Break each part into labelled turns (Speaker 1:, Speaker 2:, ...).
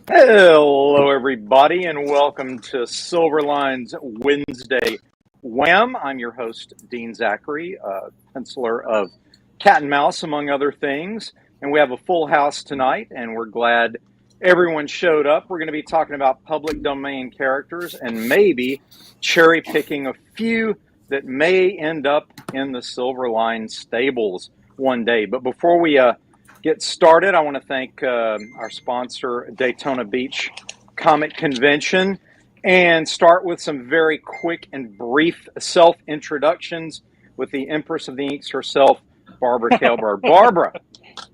Speaker 1: Hello, everybody, and welcome to Silverline's Wednesday Wham. I'm your host, Dean Zachary, penciler of Cat and Mouse, among other things. And we have a full house tonight, and we're glad everyone showed up. We're going to be talking about public domain characters and maybe cherry picking a few that may end up in the Silverline stables one day. But before we get started, I want to thank our sponsor, Daytona Beach Comic Convention, and start with some very quick and brief self-introductions with the Empress of the Inks herself, Barbara Kelberg. Barbara,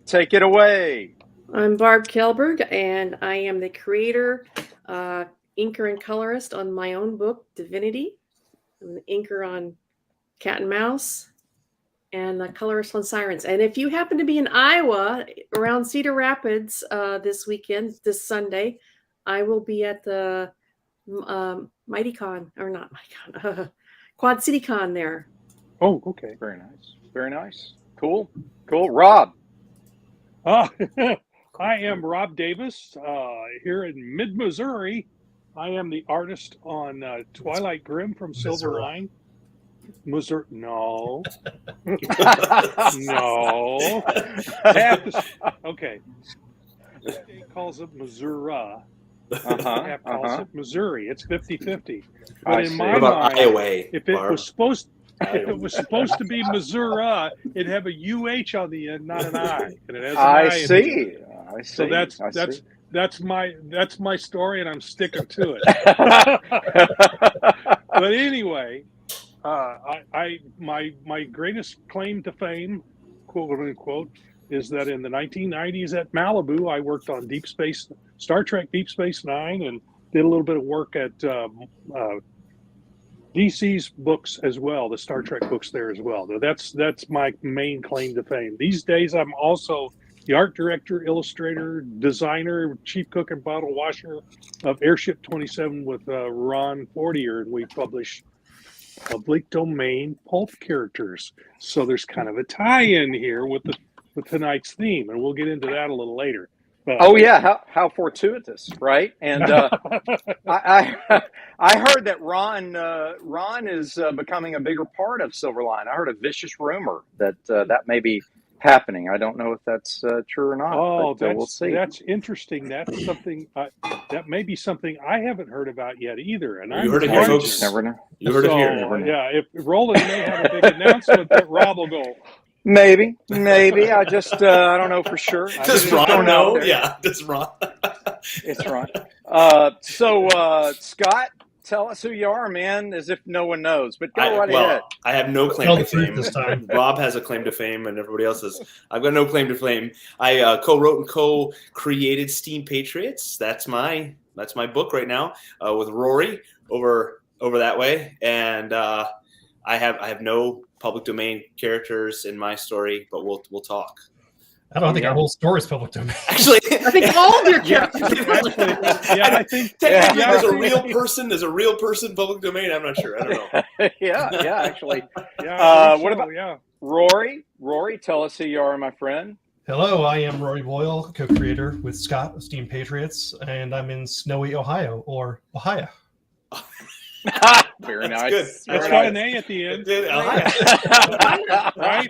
Speaker 1: take it away.
Speaker 2: I'm Barb Kelberg, and I am the creator, inker, and colorist on my own book, Divinity. I'm the inker on Cat and Mouse, and the colorist on Sirens. And if you happen to be in Iowa around Cedar Rapids this weekend, this Sunday, I will be at the Quad City Con there.
Speaker 1: Oh, okay. Very nice. Very nice. Cool. Rob.
Speaker 3: I am Rob Davis here in mid-Missouri. I am the artist on Twilight Grim from Silverline. Missouri? No. No. Okay. The state calls it Missouri. Calls it Missouri. It's 50-50. But in my mind, if it was supposed to be Missouri, it'd have a UH on the end, not an I. And it has an I
Speaker 1: see.
Speaker 3: So that's my story, and I'm sticking to it. But anyway, my greatest claim to fame, quote unquote, is that in the 1990s at Malibu, I worked on Star Trek Deep Space Nine, and did a little bit of work at DC's books as well, the Star Trek books there as well. That's my main claim to fame. These days, I'm also the art director, illustrator, designer, chief cook, and bottle washer of Airship 27 with Ron Fortier, and we publish public domain pulp characters. So there's kind of a tie-in here with tonight's theme, and we'll get into that a little later.
Speaker 1: Oh yeah, how fortuitous, right? And I heard that Ron is becoming a bigger part of Silverline. I heard a vicious rumor that that may be happening. I don't know if that's true or not.
Speaker 3: Oh,
Speaker 1: we'll see.
Speaker 3: That's interesting. That's something that may be something I haven't heard about yet either. And
Speaker 4: you heard it here, folks.
Speaker 1: Never know.
Speaker 4: You heard it here.
Speaker 3: Yeah, if Roland may have a big announcement that Rob will go.
Speaker 1: Maybe. I just I don't know for sure.
Speaker 4: Does Ron know? Yeah, does Ron?
Speaker 1: It's Ron. So Scott, tell us who you are, man, as if no one knows. But go right ahead.
Speaker 4: I have no claim to fame this time. Rob has a claim to fame, and everybody else has. I've got no claim to fame. I co-wrote and co-created Steam Patriots. That's my book right now with Rory over that way, and I have no public domain characters in my story, but we'll talk.
Speaker 5: I don't think our whole story is public domain.
Speaker 4: Actually,
Speaker 2: I think all of your characters are public domain.
Speaker 3: I think
Speaker 4: technically there's a real person. There's a real person public domain. I'm not sure. I don't know.
Speaker 1: yeah, actually.
Speaker 3: What
Speaker 1: about Rory? Rory, tell us who you are, my friend.
Speaker 5: Hello, I am Rory Boyle, co-creator with Scott of Steam Patriots, and I'm in snowy Ohio, or Ohio.
Speaker 1: Very nice.
Speaker 4: Good.
Speaker 3: That's got an A at the end.
Speaker 1: Right.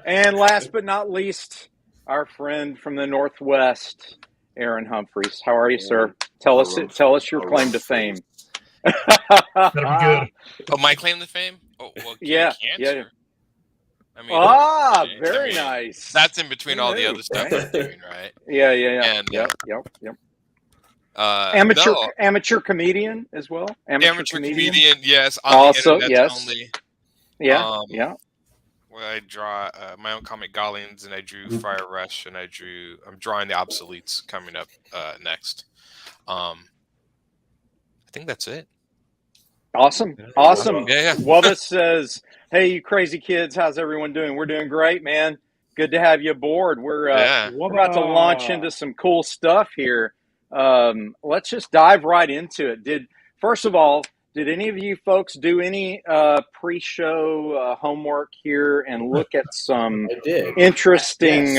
Speaker 1: And last but not least, our friend from the Northwest, Aaron Humphreys. How are you, sir? Tell us your claim to fame.
Speaker 5: That'll be good.
Speaker 6: Oh, my claim to fame? Oh, well,
Speaker 1: yeah.
Speaker 6: I mean,
Speaker 1: very nice.
Speaker 6: That's in between all the other stuff I'm doing, right?
Speaker 1: Yeah.
Speaker 6: And,
Speaker 1: yep. Amateur comedian as well.
Speaker 6: Amateur comedian, yes.
Speaker 1: Also, yes.
Speaker 6: Only,
Speaker 1: yeah.
Speaker 6: Where I draw my own comic Galleons, and I drew Fire Rush, and I'm drawing the Obsoletes coming up next. I think that's it.
Speaker 1: Awesome.
Speaker 6: Yeah.
Speaker 1: Wubba says, "Hey, you crazy kids, how's everyone doing? We're doing great, man. Good to have you aboard. We're about to launch into some cool stuff here. Let's just dive right into it. First of all, did any of you folks do any pre-show homework here and look at some interesting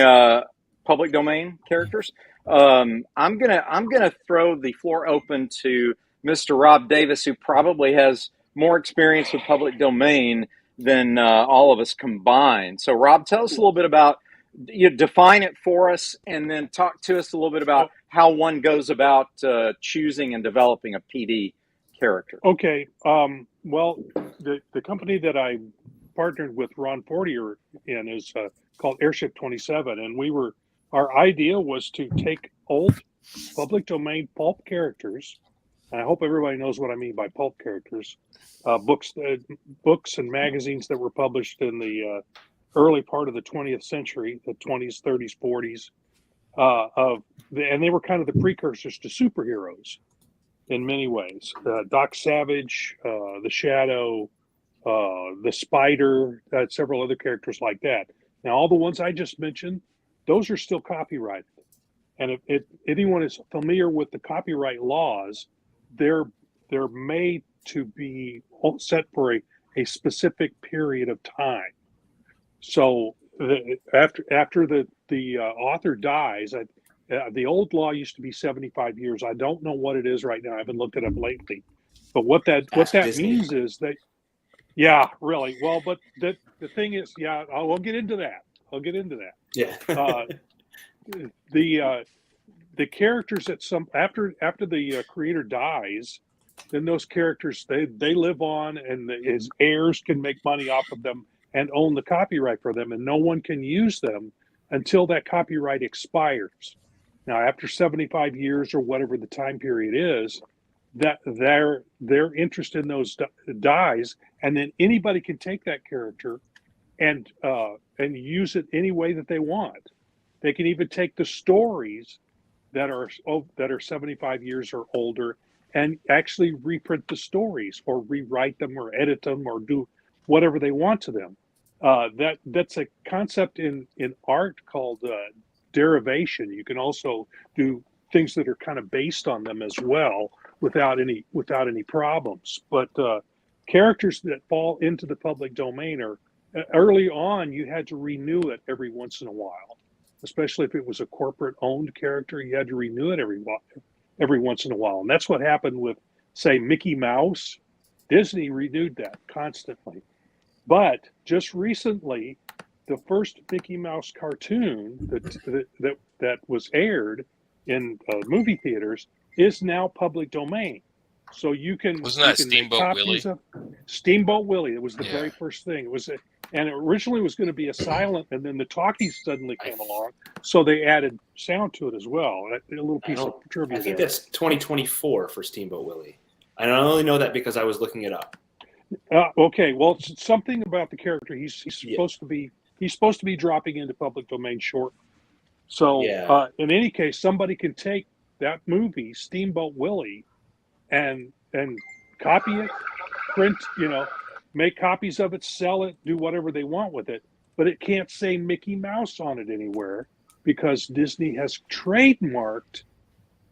Speaker 1: public domain characters? I'm gonna throw the floor open to Mr. Rob Davis, who probably has more experience with public domain than all of us combined. So, Rob, tell us a little bit about, you define it for us, and then talk to us a little bit about how one goes about choosing and developing a PD character.
Speaker 3: Okay. Well, the company that I partnered with Ron Fortier in is called Airship 27, and our idea was to take old public domain pulp characters, and I hope everybody knows what I mean by pulp characters, books and magazines that were published in the early part of the 20th century, the 20s, 30s, 40s, and they were kind of the precursors to superheroes in many ways. Doc Savage, the Shadow, the Spider, several other characters like that. Now, all the ones I just mentioned, those are still copyrighted. And if anyone is familiar with the copyright laws, they're made to be set for a specific period of time. So after the author dies, the old law used to be 75 years. I don't know what it is right now. I haven't looked it up lately. But what that means is that, yeah, really. Well, but the thing is, yeah, I'll get into that.
Speaker 4: Yeah.
Speaker 3: The characters after the creator dies, then those characters they live on, and his heirs can make money off of them and own the copyright for them, and no one can use them until that copyright expires. Now, after 75 years or whatever the time period is, that their interest in those dies, and then anybody can take that character and use it any way that they want. They can even take the stories that are 75 years or older and actually reprint the stories or rewrite them or edit them or do whatever they want to them. That's a concept in art called derivation. You can also do things that are kind of based on them as well without any problems. But characters that fall into the public domain are early on. You had to renew it every once in a while, especially if it was a corporate owned character. You had to renew it every once in a while, and that's what happened with, say, Mickey Mouse. Disney renewed that constantly. But just recently, the first Mickey Mouse cartoon that was aired in movie theaters is now public domain. So you can
Speaker 6: Wasn't that Steamboat Willie?
Speaker 3: Steamboat Willie. It was the very first thing. It was, and it originally was going to be a silent, and then the talkies suddenly came along, so they added sound to it as well. A little piece of trivia.
Speaker 4: I think that's 2024 for Steamboat Willie. I only know that because I was looking it up.
Speaker 3: Okay, well, it's something about the character. He's supposed to be dropping into public domain shortly. So in any case, somebody can take that movie, Steamboat Willie, and copy it, print, make copies of it, sell it, do whatever they want with it. But it can't say Mickey Mouse on it anywhere because Disney has trademarked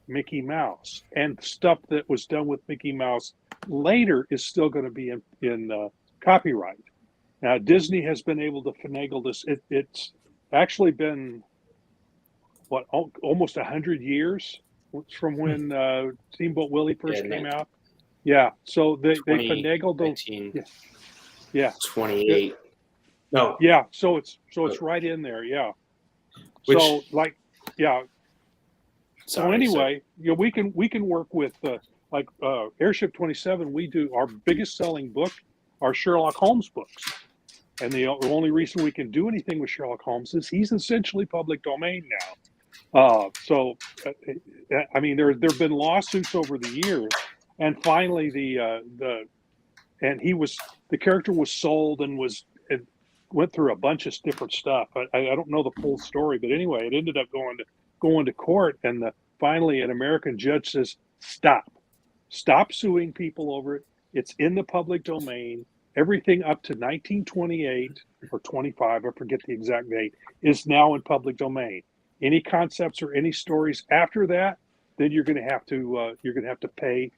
Speaker 3: Mickey Mouse, and stuff that was done with Mickey Mouse later is still going to be in copyright. Now, Disney has been able to finagle this. It's actually been almost 100 years from when Steamboat Willie first came out. Yeah, so they finagled those. Yeah,
Speaker 4: 28. No.
Speaker 3: Yeah, so it's right in there. Yeah. So anyway, we can work with Airship 27. We do our biggest selling book, our Sherlock Holmes books, and the only reason we can do anything with Sherlock Holmes is he's essentially public domain now. I mean, there've been lawsuits over the years, and finally the character was sold and went through a bunch of different stuff. I don't know the full story, but anyway, it ended up going to court, and finally an American judge says, stop suing people over it. It's in the public domain. Everything up to 1928 or 25, I forget the exact date, is now in public domain. Any concepts or any stories after that, then you're going to have to pay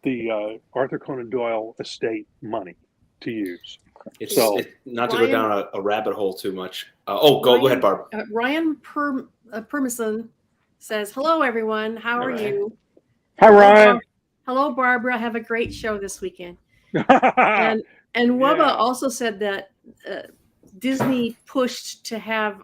Speaker 3: the Arthur Conan Doyle estate money to use.
Speaker 4: Not to go down a rabbit hole too much. Go ahead, Barb.
Speaker 2: Ryan Permison says, "Hello, everyone. How
Speaker 4: All
Speaker 2: are
Speaker 4: right.
Speaker 2: you?
Speaker 1: Hi,
Speaker 2: Hello,
Speaker 1: Ryan.
Speaker 2: Hello, Barbara. Have a great show this weekend." And Wubba
Speaker 3: Yeah.
Speaker 2: also said that Disney pushed to have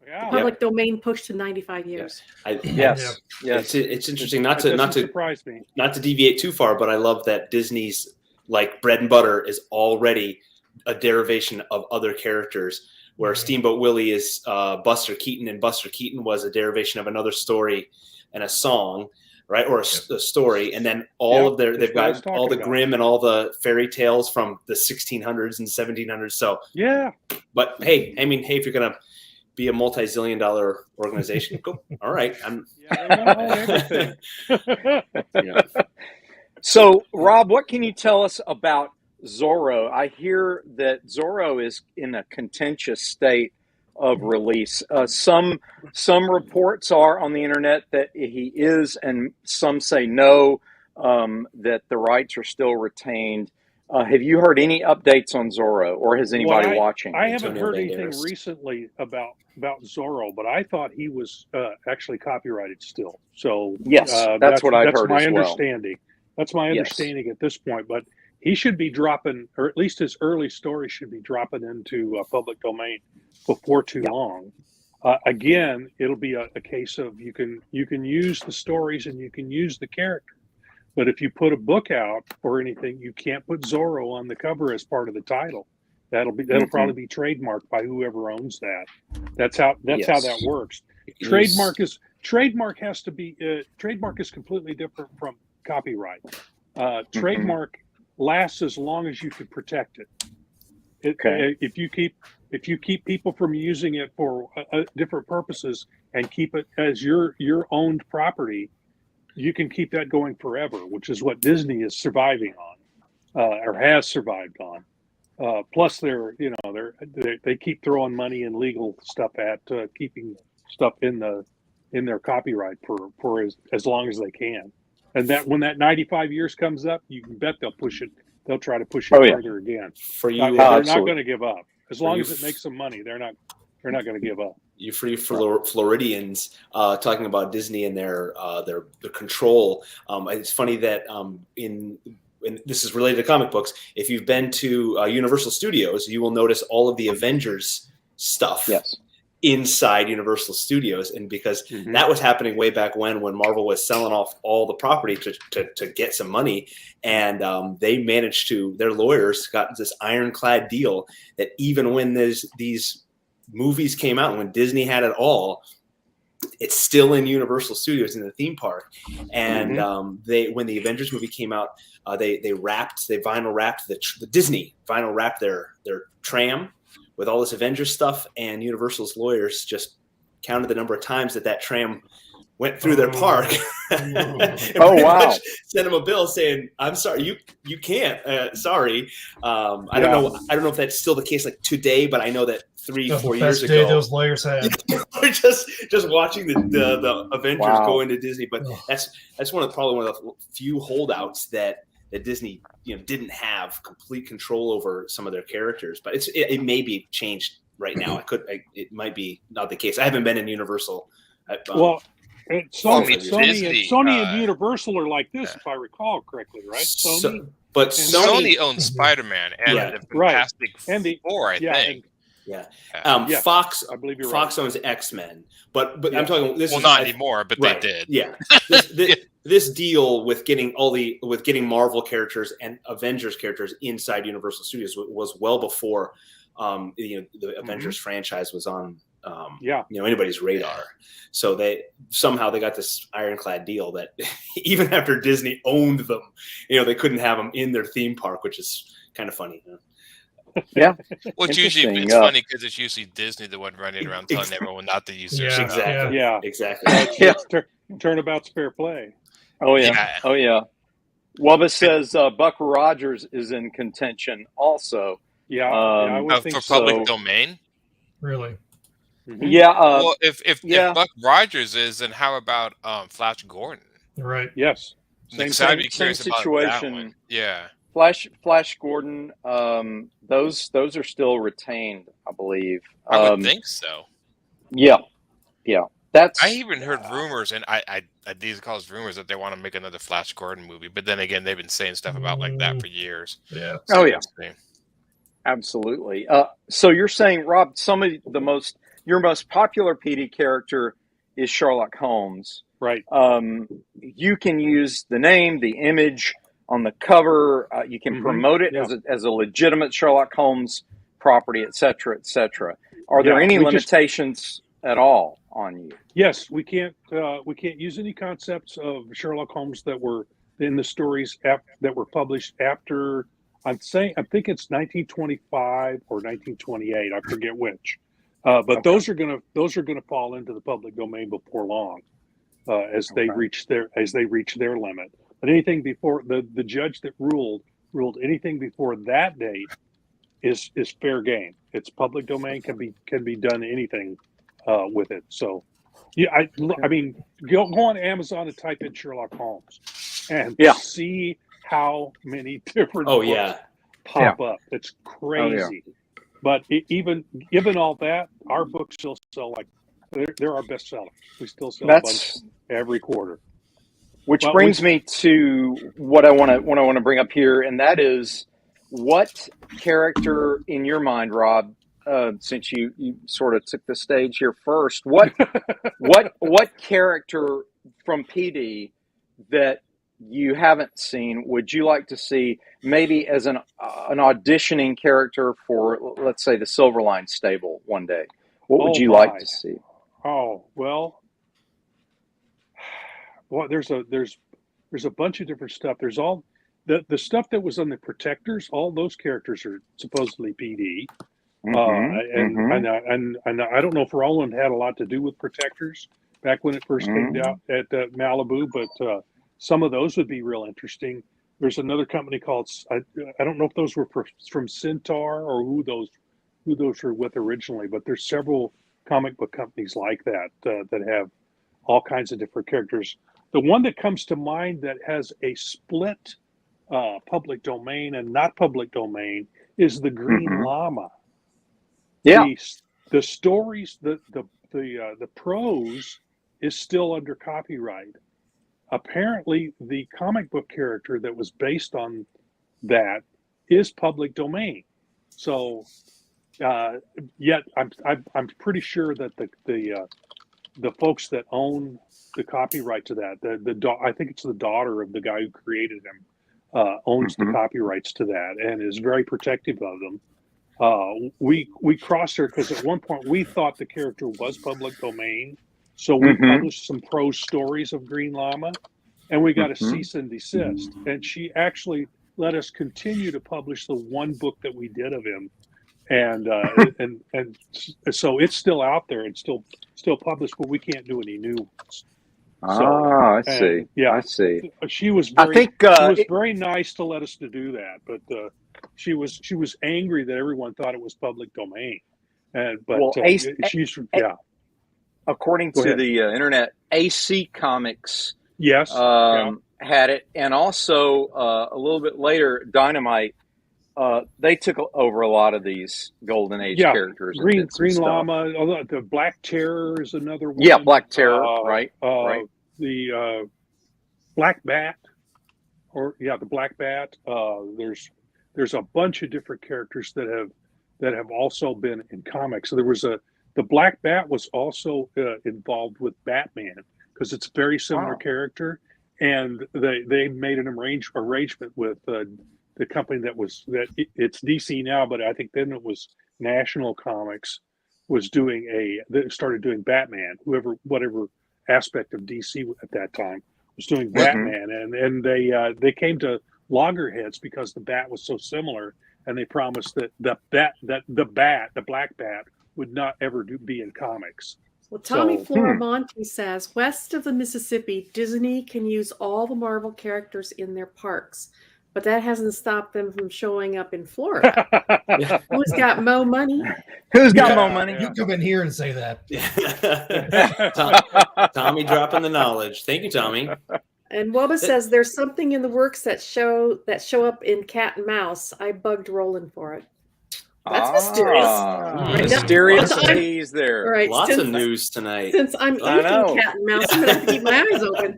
Speaker 3: Yeah.
Speaker 2: public domain pushed to 95 years.
Speaker 1: Yes. Yes.
Speaker 4: It's interesting not
Speaker 3: That
Speaker 4: to
Speaker 3: doesn't surprise me.
Speaker 4: not to deviate too far, but I love that Disney's like bread and butter is already a derivation of other characters. Where Steamboat Willie is Buster Keaton, and Buster Keaton was a derivation of another story and a song, right? Or a story, and then all of they've got all the Grimm and all the fairy tales from the 1600s and 1700s. So
Speaker 3: yeah,
Speaker 4: but hey, I mean, hey, if you're gonna be a multi-zillion-dollar organization, go. All right,
Speaker 3: they want to own everything.
Speaker 1: So, Rob, what can you tell us about Zorro? I hear that Zorro is in a contentious state of release. Some reports are on the internet that he is, and some say no, that the rights are still retained. Have you heard any updates on Zorro, or has anybody watching?
Speaker 3: I haven't heard anything recently about Zorro, but I thought he was actually copyrighted still. So
Speaker 1: yes, that's what I've heard
Speaker 3: my
Speaker 1: as well.
Speaker 3: Understanding. That's my understanding at this point. But he should be dropping, or at least his early story should be dropping into public domain before too long. Again, it'll be a case of you can use the stories and you can use the character. But if you put a book out or anything, you can't put Zorro on the cover as part of the title. That'll probably be trademarked by whoever owns that. That's how that works. Trademark is completely different from copyright. Trademark lasts as long as you can protect it. If you keep people from using it for different purposes and keep it as your owned property, you can keep that going forever, which is what Disney is surviving on, or has survived on. Plus, they keep throwing money and legal stuff at keeping stuff in their copyright for as long as they can. And that when that 95 years comes up, you can bet they'll push it. They'll try to push it further again.
Speaker 4: For you,
Speaker 3: they're not going to give up as long as it makes them money. They're not going to give up.
Speaker 4: You Floridians talking about Disney and their control. It's funny that and this is related to comic books. If you've been to Universal Studios, you will notice all of the Avengers stuff inside Universal Studios, and because that was happening way back when Marvel was selling off all the property to get some money, and they managed to. Their lawyers got this ironclad deal that even when these movies came out, when Disney had it all, it's still in Universal Studios in the theme park. And when the Avengers movie came out, they vinyl wrapped the Disney vinyl wrapped their tram with all this Avengers stuff, and Universal's lawyers just counted the number of times that tram went through their park. Much sent them a bill saying, "I'm sorry, you can't. Sorry." I don't know if that's still the case like today, but I know that 3-4 years ago,
Speaker 5: day those lawyers had.
Speaker 4: we're just watching the Avengers go into Disney. But that's probably one of the few holdouts that Disney didn't have complete control over some of their characters. But it may be changed right now. It might be not the case. I haven't been in Universal.
Speaker 3: Sony and Universal are like this, if I recall correctly, right?
Speaker 6: Sony owns Spider-Man and the Fantastic Four, I think.
Speaker 4: Fox,
Speaker 3: I believe you're
Speaker 4: Fox
Speaker 3: right.
Speaker 4: owns X-Men, but I'm talking. This is
Speaker 6: not anymore, but they did.
Speaker 4: Yeah, this deal with getting Marvel characters and Avengers characters inside Universal Studios was well before the Avengers franchise was on anybody's radar. So they got this ironclad deal that even after Disney owned them, they couldn't have them in their theme park, which is kind of funny.
Speaker 1: Yeah.
Speaker 6: Well, it's funny because it's usually Disney the one running around telling everyone not to use their stuff.
Speaker 4: Exactly.
Speaker 3: Yeah.
Speaker 4: Exactly.
Speaker 3: Turnabout's fair play.
Speaker 1: Oh yeah. Wubba says Buck Rogers is in contention also.
Speaker 3: I would think
Speaker 6: for public domain.
Speaker 5: Really?
Speaker 1: Yeah.
Speaker 6: Well, if Buck Rogers is, then how about Flash Gordon?
Speaker 5: Right.
Speaker 3: Yes.
Speaker 1: Same situation.
Speaker 6: Yeah.
Speaker 1: Flash Gordon, those are still retained, I believe.
Speaker 6: I would think so.
Speaker 1: Yeah. That's
Speaker 6: I even heard rumors, and I these calls rumors that they want to make another Flash Gordon movie. But then again, they've been saying stuff about like that for years.
Speaker 5: Yeah.
Speaker 6: So
Speaker 1: Oh, yeah.
Speaker 6: we'll see.
Speaker 1: absolutely. So you're saying, Rob, your most popular PD character is Sherlock Holmes.
Speaker 3: Right.
Speaker 1: You can use the name, the image on the cover. You can promote it as a legitimate Sherlock Holmes property, et cetera, et cetera. Are there any limitations at all on you?
Speaker 3: Yes, we can't use any concepts of Sherlock Holmes that were in the stories that were published after. I think it's 1925 or 1928. I forget which. But those are gonna fall into the public domain before long, as they reach their limit. But anything before the judge that ruled anything before that date is fair game. It's public domain, can be done anything with it. So yeah, I mean, go on Amazon and type in Sherlock Holmes and see how many different books pop up. It's crazy. But even given all that, our books still sell like they're our best sellers. We still sell a bunch every quarter.
Speaker 1: Which brings me to what I want to bring up here, and that is, what character in your mind, Rob, since you sort of took the stage here first, what character from PD that you haven't seen would you like to see, maybe as an auditioning character for, let's say, the Silverline stable one day? What would you like to see?
Speaker 3: Oh, well, there's a bunch of different stuff. There's all the stuff that was on the Protectors. All those characters are supposedly PD. And I don't know if Roland had a lot to do with Protectors back when it first came out at Malibu, but some of those would be real interesting. There's another company called, I don't know if those were from Centaur or who those were with originally, but there's several comic book companies like that that have all kinds of different characters. The one that comes to mind that has a split public domain and not public domain is the Green Llama.
Speaker 1: Yeah.
Speaker 3: The stories, the prose is still under copyright. Apparently, the comic book character that was based on that is public domain. So, yet I'm pretty sure that the folks that own the copyright to that, I think it's the daughter of the guy who created him, owns the copyrights to that and is very protective of them. We crossed her because at one point we thought the character was public domain, so we published some prose stories of Green Llama, and we got a cease and desist. And she actually let us continue to publish the one book that we did of him, and so it's still out there and still published, but we can't do any new ones.
Speaker 1: I see. I see.
Speaker 3: She was very nice to let us to do that, but she was angry that everyone thought it was public domain.
Speaker 1: According to the internet, AC Comics had it, and also a little bit later, Dynamite. They took over a lot of these Golden Age characters.
Speaker 3: Green Llama, the Black Terror is another one.
Speaker 1: Yeah, Black Terror, right.
Speaker 3: The Black Bat, the Black Bat. There's a bunch of different characters that have also been in comics. So there was the Black Bat was also involved with Batman because it's a very similar character, and they made an arrangement with the company it's DC now, but I think then it was National Comics was started doing Batman. Whatever aspect of DC at that time was doing Batman, and they came to loggerheads because the Bat was so similar, and they promised that the Black Bat, would not ever be in comics.
Speaker 2: Well, Tommy Floramonte says, west of the Mississippi, Disney can use all the Marvel characters in their parks, but that hasn't stopped them from showing up in Florida. Who's got mo money?
Speaker 1: Who's got more money?
Speaker 5: You come in here and say that.
Speaker 4: Tommy dropping the knowledge. Thank you, Tommy.
Speaker 2: And Wubba says there's something in the works that show up in Cat and Mouse. I bugged Roland for it. That's mysterious.
Speaker 1: Ah,
Speaker 2: Right,
Speaker 1: mysterious
Speaker 2: now-
Speaker 1: tease there.
Speaker 2: All right,
Speaker 4: Lots
Speaker 2: since,
Speaker 4: of news tonight.
Speaker 2: Since I'm
Speaker 1: I know.
Speaker 2: inking Cat and Mouse, I'm gonna have to keep my eyes open.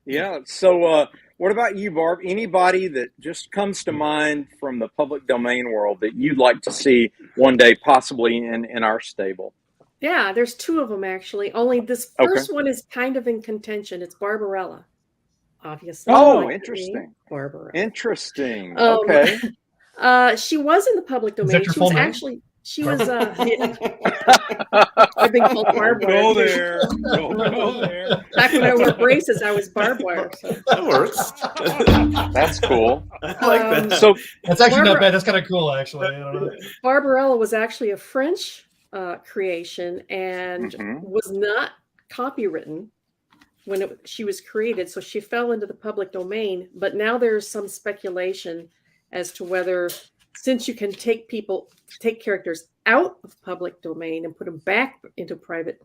Speaker 1: Yeah. So, what about you, Barb? Anybody that just comes to mind from the public domain world that you'd like to see one day, possibly in our stable?
Speaker 2: Yeah, there's two of them actually. Only this first one is kind of in contention. It's Barbarella, obviously.
Speaker 1: Oh,
Speaker 2: like
Speaker 1: interesting.
Speaker 2: Barbarella.
Speaker 1: Interesting.
Speaker 2: Um,
Speaker 1: Okay.
Speaker 2: She was in the public
Speaker 5: Is
Speaker 2: domain.
Speaker 5: that your
Speaker 2: She
Speaker 5: full
Speaker 2: was
Speaker 5: name?
Speaker 2: actually. She was. I've been called barbed
Speaker 3: Don't
Speaker 2: wire.
Speaker 3: go there. Don't go there.
Speaker 2: Back when I wore braces, I was barbed wire. So.
Speaker 4: That works.
Speaker 1: That's cool.
Speaker 4: I like that.
Speaker 1: So,
Speaker 5: That's actually
Speaker 2: Barbara-
Speaker 5: not bad. That's kind of cool, actually. I don't know.
Speaker 2: Barbarella was actually a French creation and
Speaker 1: Mhm.
Speaker 2: was not copywritten when she was created. So she fell into the public domain. But now there's some speculation as to whether, since you can take characters out of public domain and put them back into private,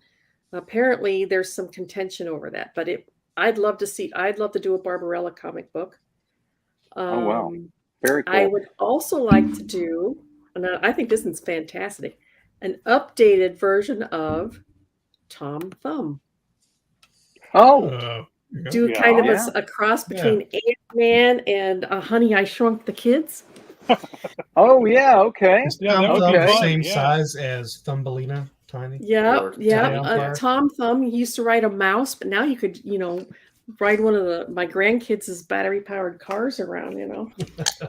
Speaker 2: apparently there's some contention over that. But I'd love to do a Barbarella comic book.
Speaker 1: Oh, wow. very cool.
Speaker 2: I would also like to do, and I think this is fantastic, an updated version of Tom Thumb.
Speaker 1: Oh,
Speaker 2: Do
Speaker 3: Yeah.
Speaker 2: kind of
Speaker 1: Yeah.
Speaker 2: a cross between Ant-Man and Honey, I Shrunk the Kids.
Speaker 1: oh, yeah. Okay.
Speaker 5: Is
Speaker 3: Yeah,
Speaker 5: Tom
Speaker 3: that would
Speaker 5: Thumb
Speaker 1: be
Speaker 5: the
Speaker 3: fun,
Speaker 5: same
Speaker 3: yeah.
Speaker 5: size as Thumbelina? Tiny?
Speaker 2: Yeah,
Speaker 4: Or
Speaker 2: yeah.
Speaker 5: Tiny Empire.
Speaker 2: Tom Thumb, he used to ride a mouse, but now you could, ride one of my grandkids' battery-powered cars around,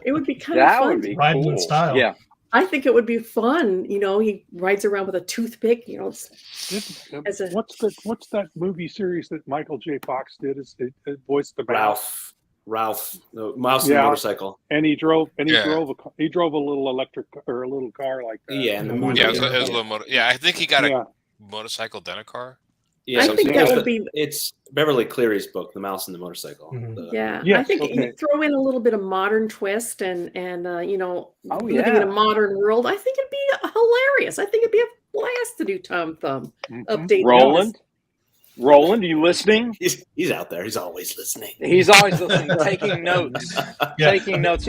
Speaker 2: It would be kind of
Speaker 1: That
Speaker 2: fun.
Speaker 1: would be
Speaker 5: Riding
Speaker 1: cool.
Speaker 5: in style.
Speaker 1: Yeah.
Speaker 2: I think it would be fun. He rides around with a toothpick, As a-
Speaker 3: What's that movie series that Michael J. Fox did? Is it voiced the mouse?
Speaker 4: Ralph, the mouse and the
Speaker 3: Yeah.
Speaker 4: motorcycle.
Speaker 3: And he drove a little electric or a little car like that.
Speaker 4: Yeah, and the
Speaker 5: Yeah,
Speaker 4: movie.
Speaker 6: Yeah, it was a little motor. Yeah, I think he got
Speaker 3: Yeah.
Speaker 6: a motorcycle then a car.
Speaker 4: Yeah,
Speaker 2: I
Speaker 4: so
Speaker 2: think that would be.
Speaker 4: It's Beverly Cleary's book, The Mouse and the Motorcycle.
Speaker 5: Mhm.
Speaker 4: The-
Speaker 2: Yeah, I
Speaker 3: Yes,
Speaker 2: think
Speaker 3: okay.
Speaker 2: you throw in a little bit of modern twist and living in
Speaker 1: yeah.
Speaker 2: a modern world. I think it'd be hilarious. I think it'd be a blast to do Tom Thumb
Speaker 3: Mhm.
Speaker 2: update.
Speaker 1: Roland, are you listening?
Speaker 4: He's out there. He's always listening.
Speaker 1: He's always listening, taking notes.
Speaker 5: Yeah.
Speaker 1: Taking notes.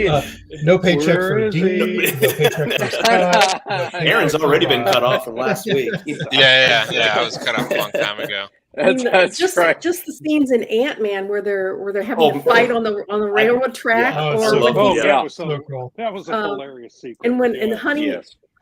Speaker 5: No paycheck
Speaker 1: Where
Speaker 5: for
Speaker 1: is
Speaker 5: Dean.
Speaker 1: he?
Speaker 5: No paycheck for Scott. no paycheck
Speaker 4: Aaron's
Speaker 5: for
Speaker 4: already been
Speaker 5: Bob.
Speaker 4: cut off from last week.
Speaker 6: Yeah. I was cut off a long time ago.
Speaker 1: That's
Speaker 2: just
Speaker 1: right.
Speaker 2: just the scenes in Ant-Man where they're having
Speaker 4: Oh,
Speaker 2: a fight on the railroad track,
Speaker 5: yeah. Oh,
Speaker 2: or
Speaker 5: so
Speaker 2: when
Speaker 5: cool.
Speaker 2: he's,
Speaker 1: Yeah.
Speaker 5: So cool.
Speaker 3: That was a hilarious sequence.
Speaker 2: and when and
Speaker 3: Yeah.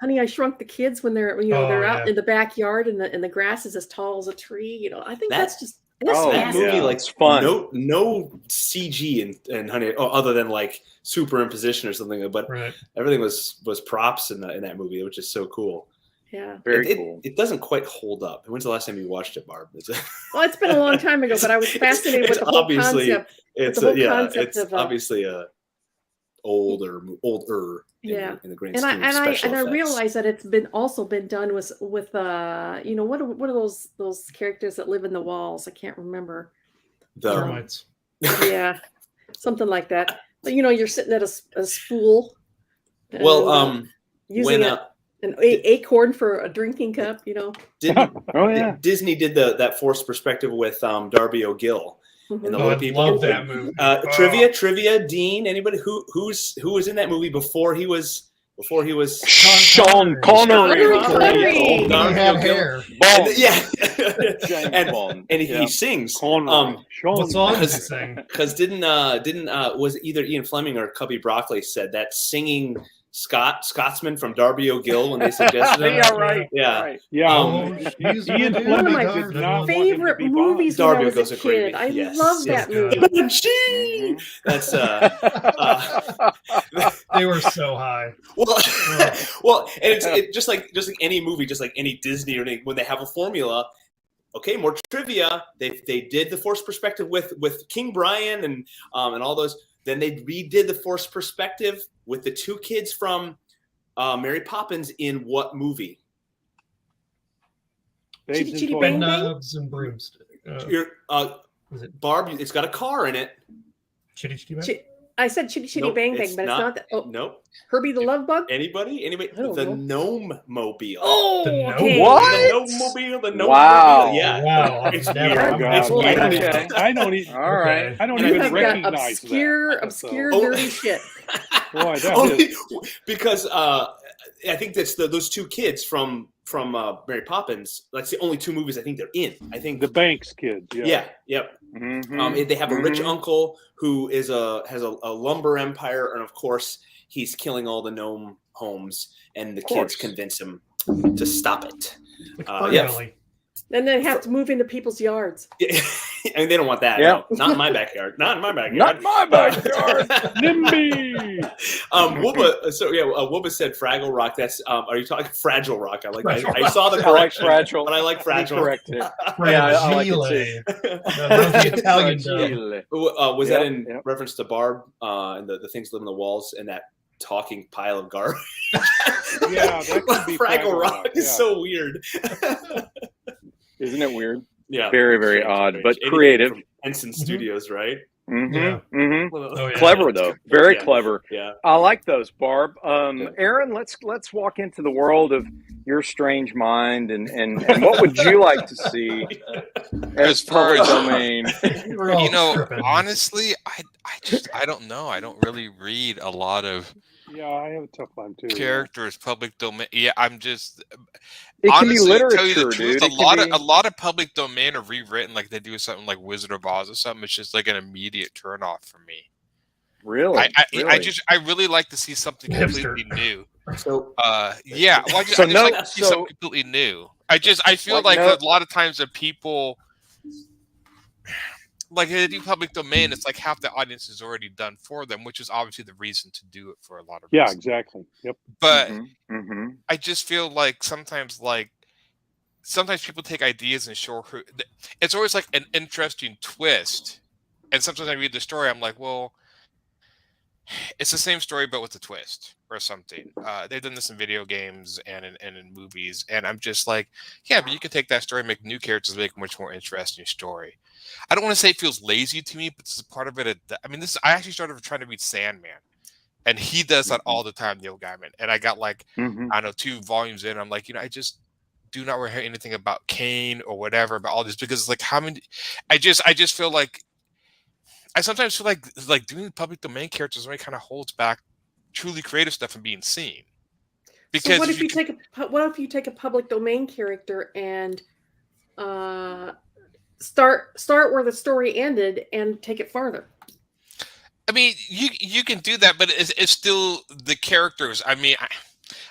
Speaker 2: Honey, I Shrunk the Kids when they're
Speaker 5: Oh,
Speaker 2: they're out
Speaker 5: yeah.
Speaker 2: in the backyard and the grass is as tall as a tree. I think
Speaker 4: That-
Speaker 2: that's just
Speaker 1: Oh,
Speaker 4: that movie,
Speaker 1: yeah,
Speaker 4: like
Speaker 1: it's fun.
Speaker 4: no CG and Honey, other than like superimposition or something, but
Speaker 5: Right.
Speaker 4: everything was props in that movie, which is so cool.
Speaker 2: yeah.
Speaker 1: Very
Speaker 4: it,
Speaker 1: cool.
Speaker 4: It doesn't quite hold up. When's the last time you watched it, Barb?
Speaker 2: Well, it's been a long time ago, but I was fascinated with the whole concept.
Speaker 4: It's
Speaker 2: the whole
Speaker 4: yeah,
Speaker 2: concept
Speaker 4: it's
Speaker 2: of,
Speaker 4: obviously older
Speaker 2: Yeah.
Speaker 4: in the grand
Speaker 2: And
Speaker 4: scheme of
Speaker 2: I
Speaker 4: special effects.
Speaker 2: realize that it's also been done with what are those characters that live in the walls? I can't remember.
Speaker 4: The
Speaker 5: Termites.
Speaker 2: Yeah, something like that. But you're sitting at a spool. and,
Speaker 4: well,
Speaker 2: using
Speaker 4: when
Speaker 2: an acorn for a drinking cup.
Speaker 4: didn't
Speaker 1: Oh, yeah.
Speaker 4: Disney did that forced perspective with Darby O'Gill and the
Speaker 2: Mhm.
Speaker 5: Oh,
Speaker 4: little
Speaker 5: I
Speaker 4: people.
Speaker 5: love that movie.
Speaker 4: Trivia. Dean, anybody who was in that movie before he was
Speaker 1: Sean Connery.
Speaker 2: Connery.
Speaker 5: He
Speaker 4: Darby
Speaker 5: had
Speaker 4: O'Gill.
Speaker 5: hair.
Speaker 1: Bond.
Speaker 4: Yeah,
Speaker 1: James Bond.
Speaker 4: and
Speaker 1: Yeah.
Speaker 4: he sings.
Speaker 3: Connery.
Speaker 5: What song did he
Speaker 4: because-
Speaker 5: sing?
Speaker 4: Because didn't was it either Ian Fleming or Cubby Broccoli said that singing Scotsman from Darby O'Gill when they suggested it?
Speaker 1: Yeah, right.
Speaker 4: Yeah.
Speaker 1: Right.
Speaker 3: Yeah.
Speaker 5: Oh, she's
Speaker 3: Ian
Speaker 5: my
Speaker 3: Fleming
Speaker 2: my
Speaker 3: did not want him to
Speaker 2: Favorite
Speaker 3: be Bond.
Speaker 2: movies when I
Speaker 4: Darby
Speaker 2: was
Speaker 4: goes
Speaker 2: a
Speaker 4: a great
Speaker 2: kid. I
Speaker 4: movie. Yes,
Speaker 2: love
Speaker 5: yes,
Speaker 2: that
Speaker 5: God.
Speaker 2: movie.
Speaker 4: Banshee! That's
Speaker 5: They were so high.
Speaker 4: well, and it's just like any movie, just like any Disney or anything, when they have a formula. Okay, more trivia. They did the forced perspective with King Brian and all those. Then they redid the forced perspective with the two kids from Mary Poppins in what movie?
Speaker 3: Babes
Speaker 2: Chitty
Speaker 3: in Toyland.
Speaker 2: Bang Bang?
Speaker 5: Knobs and broomstick.
Speaker 4: Your
Speaker 5: Was it
Speaker 4: Barb, it's got a car in it.
Speaker 5: Chitty Chitty Bang?
Speaker 2: I said Chitty Chitty
Speaker 4: Nope,
Speaker 2: Bang Bang, but it's not that. Oh,
Speaker 4: Nope.
Speaker 2: Herbie the Love Bug.
Speaker 4: Anybody?
Speaker 2: I don't
Speaker 4: The
Speaker 2: know.
Speaker 4: Gnome Mobile.
Speaker 2: Oh,
Speaker 5: The
Speaker 2: okay.
Speaker 1: What?
Speaker 4: The Gnome Mobile. The Gnome
Speaker 1: Wow.
Speaker 4: Mobile. Yeah.
Speaker 5: Wow, I've
Speaker 4: It's
Speaker 5: never-
Speaker 4: weird.
Speaker 5: I'm gonna have
Speaker 4: It's
Speaker 5: to
Speaker 2: weird.
Speaker 5: look
Speaker 1: Okay.
Speaker 5: at that.
Speaker 3: I don't even.
Speaker 1: All right.
Speaker 3: I don't
Speaker 2: You
Speaker 3: even
Speaker 2: have got
Speaker 3: recognize that.
Speaker 2: obscure,
Speaker 4: Oh.
Speaker 2: dirty shit.
Speaker 3: Boy, that
Speaker 4: Only
Speaker 3: is.
Speaker 4: because I think that's those two kids from Mary Poppins. That's the only two movies I think they're in. I think
Speaker 3: The Banks kids. Yeah.
Speaker 4: Yep.
Speaker 1: Mhm.
Speaker 4: They have a rich
Speaker 1: Mhm.
Speaker 4: uncle who has a lumber empire, and of course he's killing all the gnome homes, and the kids
Speaker 1: course.
Speaker 4: convince him to stop it.
Speaker 5: Like
Speaker 4: Yeah.
Speaker 5: Fernelly.
Speaker 2: Then they have to move into people's yards.
Speaker 4: I mean, they don't want that.
Speaker 1: Yeah.
Speaker 4: No, not in my backyard. Not in my backyard.
Speaker 1: Not my backyard.
Speaker 3: NIMBY.
Speaker 4: Wooba. So yeah, Wooba said Fraggle Rock. That's are you talking Fragile Rock? I like.
Speaker 5: Fragile
Speaker 4: I saw the
Speaker 1: I like
Speaker 4: correction,
Speaker 1: fragile.
Speaker 4: but I like Fragile.
Speaker 1: Correct it. Yeah, I like it
Speaker 5: Fragile.
Speaker 1: too.
Speaker 5: That was the Italian dub.
Speaker 1: Fragile.
Speaker 4: Was
Speaker 1: Yep,
Speaker 4: that in
Speaker 1: yep.
Speaker 4: reference to Barb and the things live in the walls and that talking pile of garbage?
Speaker 3: Yeah, that could be
Speaker 4: Fraggle Rock is
Speaker 3: yeah.
Speaker 4: so weird.
Speaker 1: Isn't it weird?
Speaker 4: Yeah,
Speaker 1: Very, very
Speaker 4: strange,
Speaker 1: odd,
Speaker 4: strange.
Speaker 1: but
Speaker 4: Anything
Speaker 1: creative.
Speaker 4: from Henson
Speaker 5: Mhm.
Speaker 4: Studios, right?
Speaker 1: Mm-hmm.
Speaker 5: Yeah.
Speaker 1: Mm-hmm.
Speaker 5: Oh, yeah.
Speaker 1: Clever though, very
Speaker 4: Yeah.
Speaker 1: clever.
Speaker 4: Yeah.
Speaker 1: I like those, Barb.
Speaker 4: Yeah.
Speaker 1: Aaron, let's walk into the world of your strange mind and what would you like to see as
Speaker 6: As far
Speaker 1: public
Speaker 6: as-
Speaker 1: domain?
Speaker 5: We're all
Speaker 6: You know,
Speaker 5: tripping.
Speaker 6: honestly, I don't know. I don't really read a lot of
Speaker 3: Yeah, I have a tough time too.
Speaker 6: characters public domain. Yeah, I'm just
Speaker 1: It can be
Speaker 6: honestly, to tell you the
Speaker 1: literature,
Speaker 6: truth,
Speaker 1: dude.
Speaker 6: a
Speaker 1: It can be-
Speaker 6: lot of public domain are rewritten like they do something like Wizard of Oz or something. It's just like an immediate turn off for me.
Speaker 1: Really,
Speaker 6: I really like to see something
Speaker 5: Hipster.
Speaker 6: completely new.
Speaker 4: So
Speaker 6: Yeah, well, I
Speaker 1: So
Speaker 6: just
Speaker 1: no-
Speaker 6: like to see
Speaker 1: so-
Speaker 6: something completely new. I feel
Speaker 1: Like
Speaker 6: like
Speaker 1: no-
Speaker 6: a lot of times that people like they do public domain, it's like half the audience is already done for them, which is obviously the reason to do it for a lot of
Speaker 3: Yeah,
Speaker 6: reasons.
Speaker 3: exactly. Yep.
Speaker 6: But
Speaker 1: Mhm.
Speaker 6: I just feel like sometimes people take ideas and show her. It's always like an interesting twist, and sometimes I read the story, I'm like, well, it's the same story but with a twist or something. They've done this in video games and in movies, and I'm just like, yeah, but you can take that story, make new characters, make a much more interesting story. I don't want to say it feels lazy to me, but this is part of it. I mean, I actually started trying to read Sandman, and he does that all the time, Neil Gaiman. And I got like,
Speaker 1: Mhm.
Speaker 6: I don't know, 2 volumes in. I'm like, I just do not want to hear anything about Kane or whatever about all this because it's like how many. I just feel like I sometimes feel like doing public domain characters really kind of holds back truly creative stuff from being seen. Because
Speaker 2: So what if you take a public domain character and start where the story ended and take it farther?
Speaker 6: I mean, you can do that, but it's still the characters. I mean,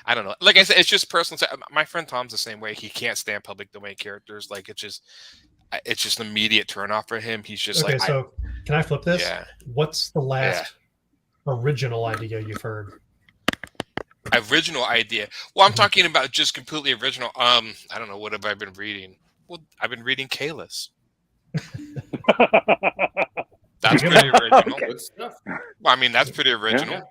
Speaker 6: I don't know. Like I said, it's just personal. My friend Tom's the same way. He can't stand public domain characters. Like it's just an immediate turnoff for him. He's just
Speaker 5: Okay,
Speaker 6: like,
Speaker 5: so can I flip this?
Speaker 6: Yeah.
Speaker 5: What's the last original idea you've heard?
Speaker 6: original idea. Well, I'm talking about just completely original. I don't know, what have I been reading? Well, I've been reading Kalis. That's pretty original.
Speaker 1: Okay.
Speaker 4: good stuff.
Speaker 6: Well, I mean, that's pretty original.
Speaker 4: Yeah.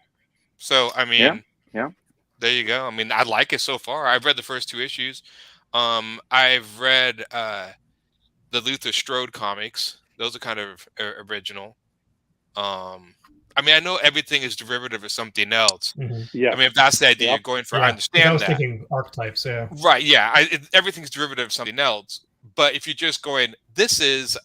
Speaker 6: So, I mean,
Speaker 1: Yeah.
Speaker 6: there you go. I mean, I like it so far. I've read the first 2 issues. I've read the Luther Strode comics. Those are kind of original. I mean, I know everything is derivative of something else.
Speaker 3: Yeah.
Speaker 6: I mean, if that's the idea
Speaker 3: Yep.
Speaker 6: you're going for,
Speaker 5: Yeah,
Speaker 6: I
Speaker 5: I
Speaker 6: understand
Speaker 5: was
Speaker 6: that.
Speaker 5: thinking archetypes, yeah.
Speaker 6: Right, yeah. Everything's derivative of something else. But if you're just going, this is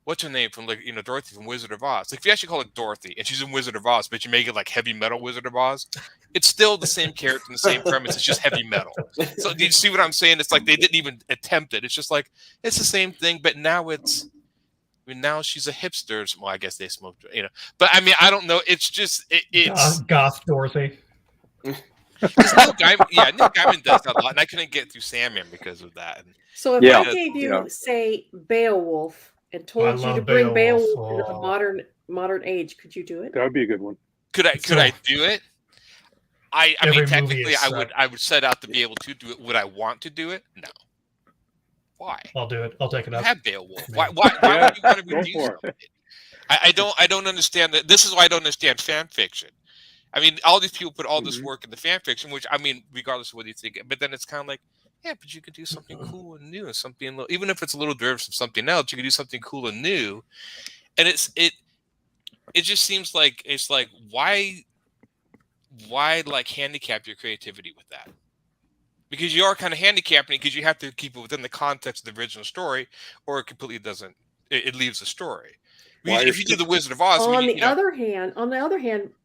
Speaker 6: what's her name from Dorothy from Wizard of Oz. Like if you actually call it Dorothy and she's in Wizard of Oz, but you make it like heavy metal Wizard of Oz, it's still the same character and the same premise. It's just heavy metal. So do you see what I'm saying? It's like they didn't even attempt it. It's just like it's the same thing, but now now she's a hipster. Well, I guess they smoked, But I mean, I don't know. It's just it's
Speaker 5: Goth Dorothy.
Speaker 6: Neil Gaiman does that a lot, and I couldn't get through Sandman because of that.
Speaker 2: So if
Speaker 1: Yeah.
Speaker 2: I gave you, say, Beowulf and
Speaker 5: I
Speaker 2: told you to
Speaker 5: love
Speaker 2: bring
Speaker 5: Beowulf.
Speaker 2: Beowulf into the modern age, could you do it?
Speaker 3: That would be a good one.
Speaker 6: Could I do it? I
Speaker 5: Every
Speaker 6: mean,
Speaker 5: movie
Speaker 6: technically,
Speaker 5: is
Speaker 6: I would set out to be able to do it. Would I want to do it? No. Why?
Speaker 5: I'll do it. I'll take it
Speaker 6: I
Speaker 5: up.
Speaker 6: have Beowulf.
Speaker 5: Yeah.
Speaker 6: Why would you want to
Speaker 3: Go
Speaker 6: reduce
Speaker 3: for
Speaker 6: it? I don't understand that. This is why I don't understand fan fiction. I mean, all these people put all this work into fan fiction, which I mean, regardless of what you think, but then it's kind of like, yeah, but you could do something cool and new and something, even if it's a little derivative from something else, you could do something cool and new. And it just seems like it's like why like handicap your creativity with that? Because you are kind of handicapping it because you have to keep it within the context of the original story, or it completely doesn't. It leaves the story. If you do the Wizard of Oz,
Speaker 2: on the other hand,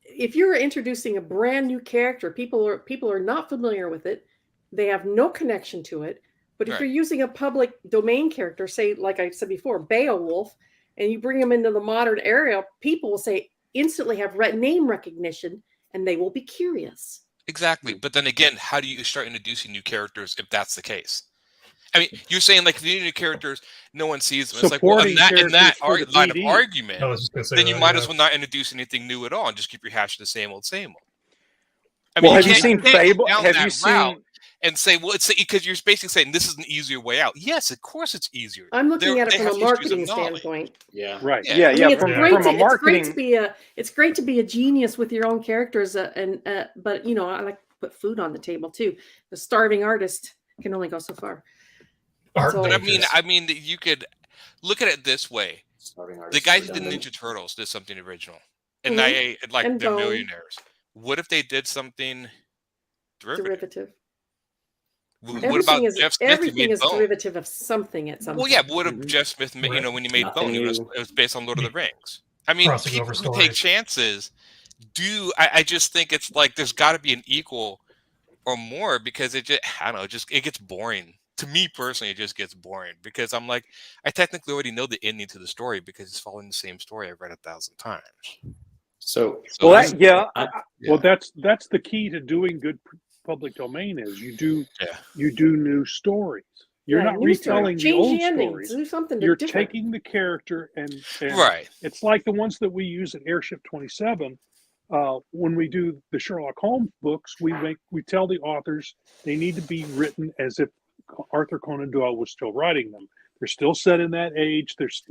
Speaker 2: if you're introducing a brand new character, people are not familiar with it, they have no connection to it. But if you're using a public domain character, say like I said before, Beowulf, and you bring them into the modern era, people will say instantly have name recognition, and they will be curious.
Speaker 6: Exactly. But then again, how do you start introducing new characters if that's the case? I mean, you're saying like if you need new characters, no one sees them. It's like, well, in that line of argument, then you might as well not introduce anything new at all and just keep rehashing the same old, same old. I mean,
Speaker 1: have you seen Fable? Have you seen?
Speaker 6: And say, well, it's because you're basically saying this is an easier way out. Yes, of course it's easier.
Speaker 2: I'm looking at it from a marketing standpoint.
Speaker 3: Yeah, right.
Speaker 1: Yeah. I mean,
Speaker 2: from a marketing. It's great to be a genius with your own characters, but you know, I like to put food on the table too. The starving artist can only go so far.
Speaker 6: But I mean, you could look at it this way: the guy who did Ninja Turtles did something original, and they're millionaires. What if they did something derivative? What about Jeff Smith?
Speaker 2: Everything is derivative of something at some point.
Speaker 6: Well, yeah, but what if Jeff Smith, you know, when he made Bone, it was based on Lord of the Rings. I mean, people who take chances I just think it's like there's got to be an equal or more because it just, I don't know, it gets boring. To me personally, it just gets boring because I'm like, I technically already know the ending to the story because it's following the same story I've read 1,000 times.
Speaker 3: Well, that's the key to doing good public domain is you do new stories. You're not retelling the old stories.
Speaker 2: Do something
Speaker 3: You're
Speaker 2: different.
Speaker 3: taking the character and
Speaker 6: right.
Speaker 3: It's like the ones that we use at Airship 27. When we do the Sherlock Holmes books, we tell the authors they need to be written as if Arthur Conan Doyle was still writing them. They're still set in that age. There's,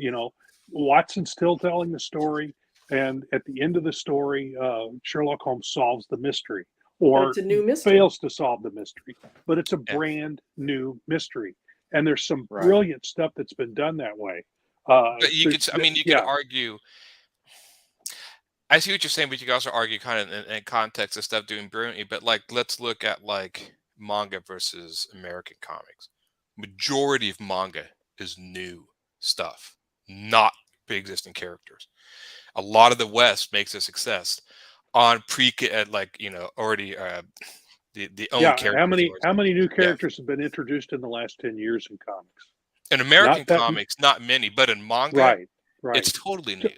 Speaker 3: Watson's still telling the story, and at the end of the story, Sherlock Holmes solves the mystery. Or
Speaker 2: it's a new mystery.
Speaker 3: Fails to solve the mystery, but it's a brand new mystery, and there's some brilliant stuff that's been done that way.
Speaker 6: But you could argue. I see what you're saying, but you can also argue kind of in context of stuff doing brilliantly. But like, let's look at like manga versus American comics. Majority of manga is new stuff, not pre-existing characters. A lot of the West makes a success on already the own characters.
Speaker 3: How many new characters have been introduced in the last 10 years in comics?
Speaker 6: In American comics, not many, but in manga, it's totally new.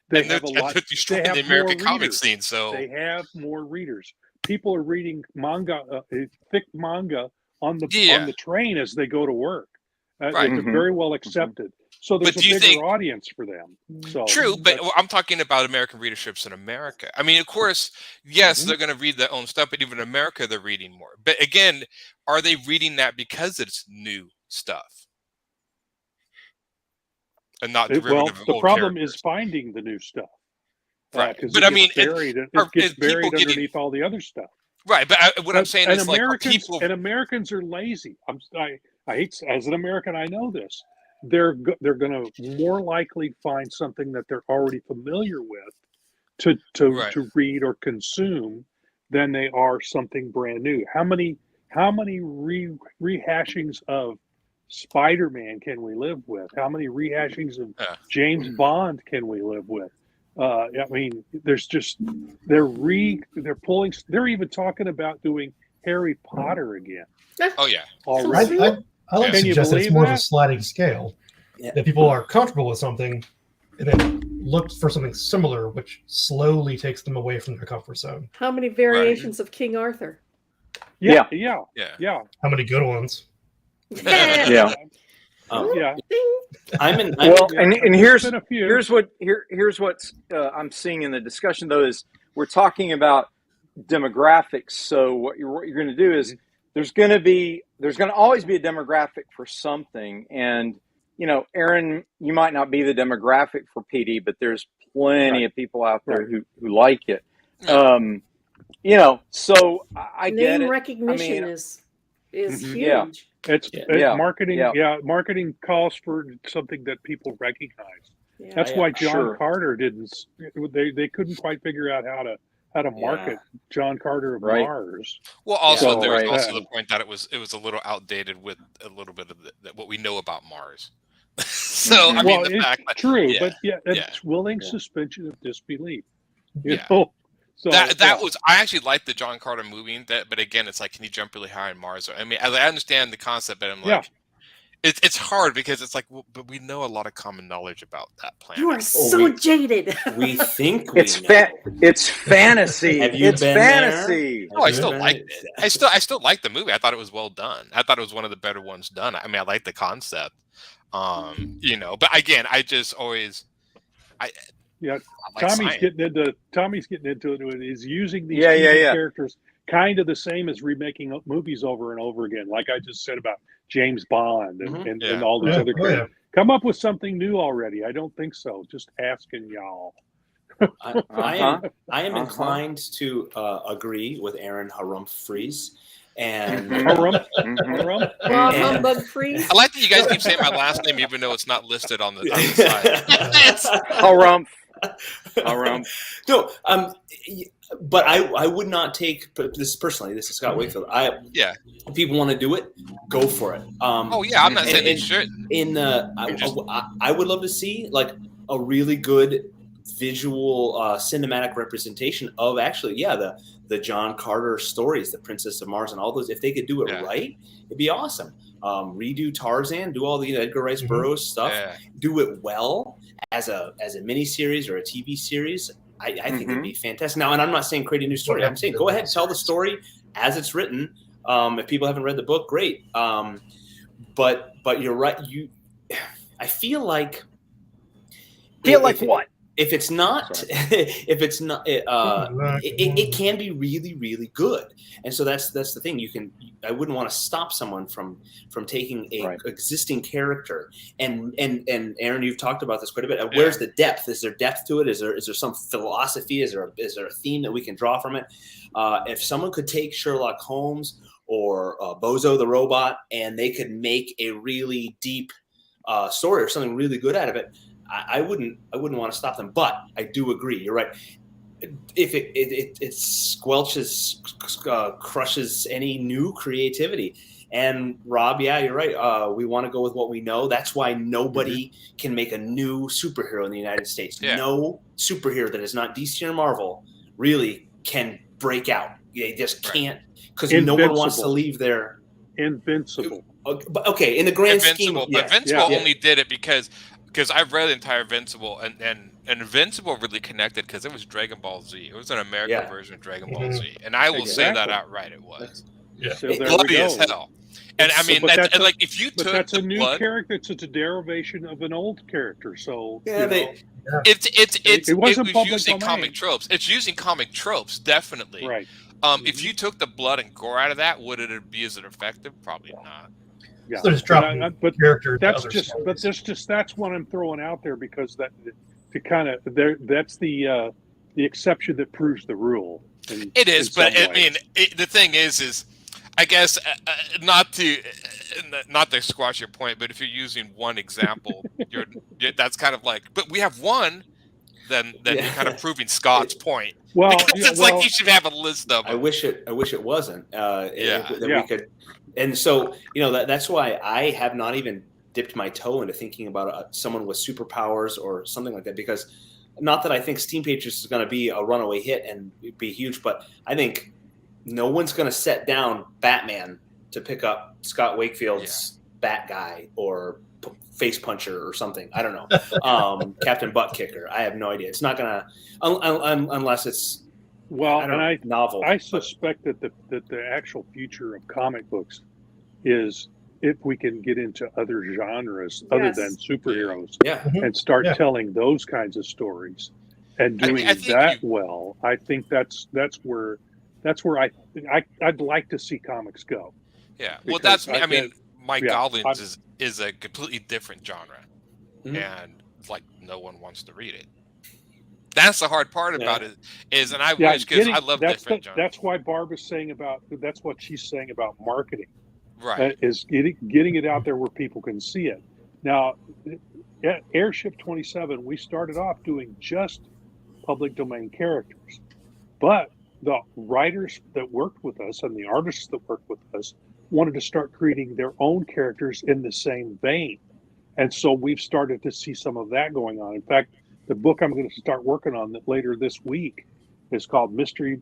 Speaker 3: They have a lot.
Speaker 6: They have the American comic scene, so
Speaker 3: they have more readers. People are reading manga, thick manga on the train as they go to work. It's very well accepted. So there's a bigger audience for them. So,
Speaker 6: true, but I'm talking about American readerships in America. I mean, of course, yes, they're going to read their own stuff, but even in America, they're reading more. But again, are they reading that because it's new stuff? And not derivative of
Speaker 3: the
Speaker 6: old
Speaker 3: problem
Speaker 6: characters.
Speaker 3: is finding the new stuff.
Speaker 6: Right.
Speaker 3: But I mean, it gets buried underneath all the other stuff.
Speaker 6: Right. But what I'm saying is
Speaker 3: Americans are lazy. I hate, as an American, I know this. They're going to more likely find something that they're already familiar with to read or consume than they are something brand new. How many rehashings of Spider-Man can we live with? How many rehashings of James Bond can we live with? I mean, there's just they're even talking about doing Harry Potter again.
Speaker 6: Oh yeah,
Speaker 5: already. I like to suggest it's more of a sliding scale. Yeah. That people are comfortable with something and then look for something similar, which slowly takes them away from their comfort zone.
Speaker 2: How many variations of King Arthur?
Speaker 3: Yeah.
Speaker 5: How many good ones?
Speaker 3: Yeah.
Speaker 1: And here's what I'm seeing in the discussion though is we're talking about demographics. So what you're going to do is there's going to always be a demographic for something. And, Aaron, you might not be the demographic for PD, but there's plenty of people out there who like it. So I get it.
Speaker 2: Name recognition is huge.
Speaker 3: It's marketing. Marketing calls for something that people recognize.
Speaker 2: Yeah.
Speaker 3: That's why John
Speaker 1: Sure.
Speaker 3: Carter didn't. They couldn't quite figure out how to market John Carter of
Speaker 1: Right.
Speaker 3: Mars.
Speaker 6: Well, also
Speaker 3: So,
Speaker 6: there was
Speaker 1: right.
Speaker 6: also the point that it was a little outdated with a little bit of what we know about Mars. So
Speaker 1: Mhm.
Speaker 6: I mean,
Speaker 3: Well,
Speaker 6: the
Speaker 3: it's
Speaker 6: fact that
Speaker 3: true,
Speaker 6: yeah,
Speaker 3: but it's
Speaker 6: yeah.
Speaker 3: willing
Speaker 4: Yeah.
Speaker 3: suspension of disbelief. You
Speaker 6: Yeah.
Speaker 3: know, so
Speaker 6: that was I actually liked the John Carter movie. But again, it's like, can you jump really high on Mars? I mean, I understand the concept, but I'm like, it's hard because it's like, well, but we know a lot of common knowledge about that planet.
Speaker 2: You are so jaded.
Speaker 4: We think we
Speaker 1: It's
Speaker 4: know.
Speaker 1: it's fantasy.
Speaker 4: Have you
Speaker 1: It's
Speaker 4: been
Speaker 1: fantasy.
Speaker 6: Oh, I
Speaker 4: Have you
Speaker 6: still
Speaker 4: been
Speaker 6: liked
Speaker 4: there?
Speaker 6: it. I still liked the movie. I thought it was well done. I thought it was one of the better ones done. I mean, I liked the concept. You know, but again, I just always
Speaker 3: Yeah,
Speaker 6: I like
Speaker 3: Tommy's
Speaker 6: science.
Speaker 3: getting into it. Is using these
Speaker 1: Yeah,
Speaker 3: TV
Speaker 1: yeah.
Speaker 3: characters kind of the same as remaking movies over and over again, like I just said about James Bond and
Speaker 6: Yeah.
Speaker 3: all these
Speaker 5: Yeah.
Speaker 3: other characters. Come up with something new already. I don't think so. Just asking y'all.
Speaker 4: I am inclined to agree with Aaron Harumphreys. And
Speaker 3: Harum,
Speaker 1: Mhm.
Speaker 3: harum.
Speaker 2: Bob
Speaker 4: And-
Speaker 2: Humbug Freeze.
Speaker 6: I like that you guys keep saying my last name even though it's not listed on the side.
Speaker 1: Harumph. Harumph.
Speaker 4: No, but I would not take. But this personally, this is Scott Wakefield.
Speaker 6: Yeah.
Speaker 4: If people want to do it, go for it.
Speaker 6: Oh yeah, I'm not saying they should.
Speaker 4: I would love to see like a really good visual cinematic representation of actually the John Carter stories, the Princess of Mars and all those. If they could do it right, it'd be awesome. Redo Tarzan, do all the Edgar Rice Burroughs stuff, do it well as a mini series or a TV series. I think it'd be fantastic. Now, and I'm not saying create a new story. I'm saying go ahead, tell the story as it's written. If people haven't read the book, great. But you're right. I feel like
Speaker 1: what?
Speaker 4: If it's not, it can be really, really good. And so that's the thing. I wouldn't want to stop someone from taking a existing character. And Aaron, you've talked about this quite a bit. Where's the depth? Is there depth to it? Is there some philosophy? Is there a theme that we can draw from it? If someone could take Sherlock Holmes or Bozo the Robot and they could make a really deep story or something really good out of it, I wouldn't want to stop them, but I do agree. You're right. If it squelches, crushes any new creativity. And Rob, yeah, you're right. We want to go with what we know. That's why nobody can make a new superhero in the United States.
Speaker 6: Yeah.
Speaker 4: No superhero that is not DC or Marvel really can break out. They just can't, because no one wants to leave their
Speaker 3: Invincible.
Speaker 4: Okay, in the grand scheme,
Speaker 6: but Invincible only did it because I've read the entire Invincible, and Invincible really connected because it was Dragon Ball Z. It was an American version of Dragon Ball Z, and I will say that outright. It was
Speaker 3: So there
Speaker 6: bloody
Speaker 3: we go.
Speaker 6: as hell. And I mean, like if you took
Speaker 3: that's a new
Speaker 6: blood,
Speaker 3: character. It's a derivation of an old character. So
Speaker 6: it was using comic tropes. It's using comic tropes, definitely.
Speaker 3: Right.
Speaker 6: If you took the blood and gore out of that, would it be as effective? Probably not.
Speaker 3: Yeah,
Speaker 5: So just dropping characters.
Speaker 3: That's what I'm throwing out there because that's the exception that proves the rule.
Speaker 6: It is, but I mean, the thing is I guess not to squash your point, but if you're using one example, that's kind of like, but we have one. Then you're kind of proving Scott's point.
Speaker 3: Well,
Speaker 6: because it's like you should have a list of them.
Speaker 4: I wish it wasn't. We could. And so, that's why I have not even dipped my toe into thinking about someone with superpowers or something like that, because not that I think Steam Patriots is going to be a runaway hit and be huge, but I think no one's going to set down Batman to pick up Scott Wakefield's Bat Guy or Face Puncher or something. I don't know. Captain Butt Kicker. I have no idea. It's not going to, unless it's novel.
Speaker 3: I suspect that the actual future of comic books is if we can get into other genres other than superheroes and start telling those kinds of stories and doing well. I think that's where I'd like to see comics go.
Speaker 6: Yeah. Well, that's me. I mean, Mike Goblins is a completely different genre, and like no one wants to read it. That's the hard part about it is, and I wish, because I love different genres.
Speaker 3: That's why Barb is saying that's what she's saying about marketing.
Speaker 6: Right.
Speaker 3: Is getting it out there where people can see it. Now, at Airship 27, we started off doing just public domain characters. But the writers that worked with us and the artists that worked with us wanted to start creating their own characters in the same vein. And so we've started to see some of that going on. In fact, the book I'm going to start working on that later this week is called Mystery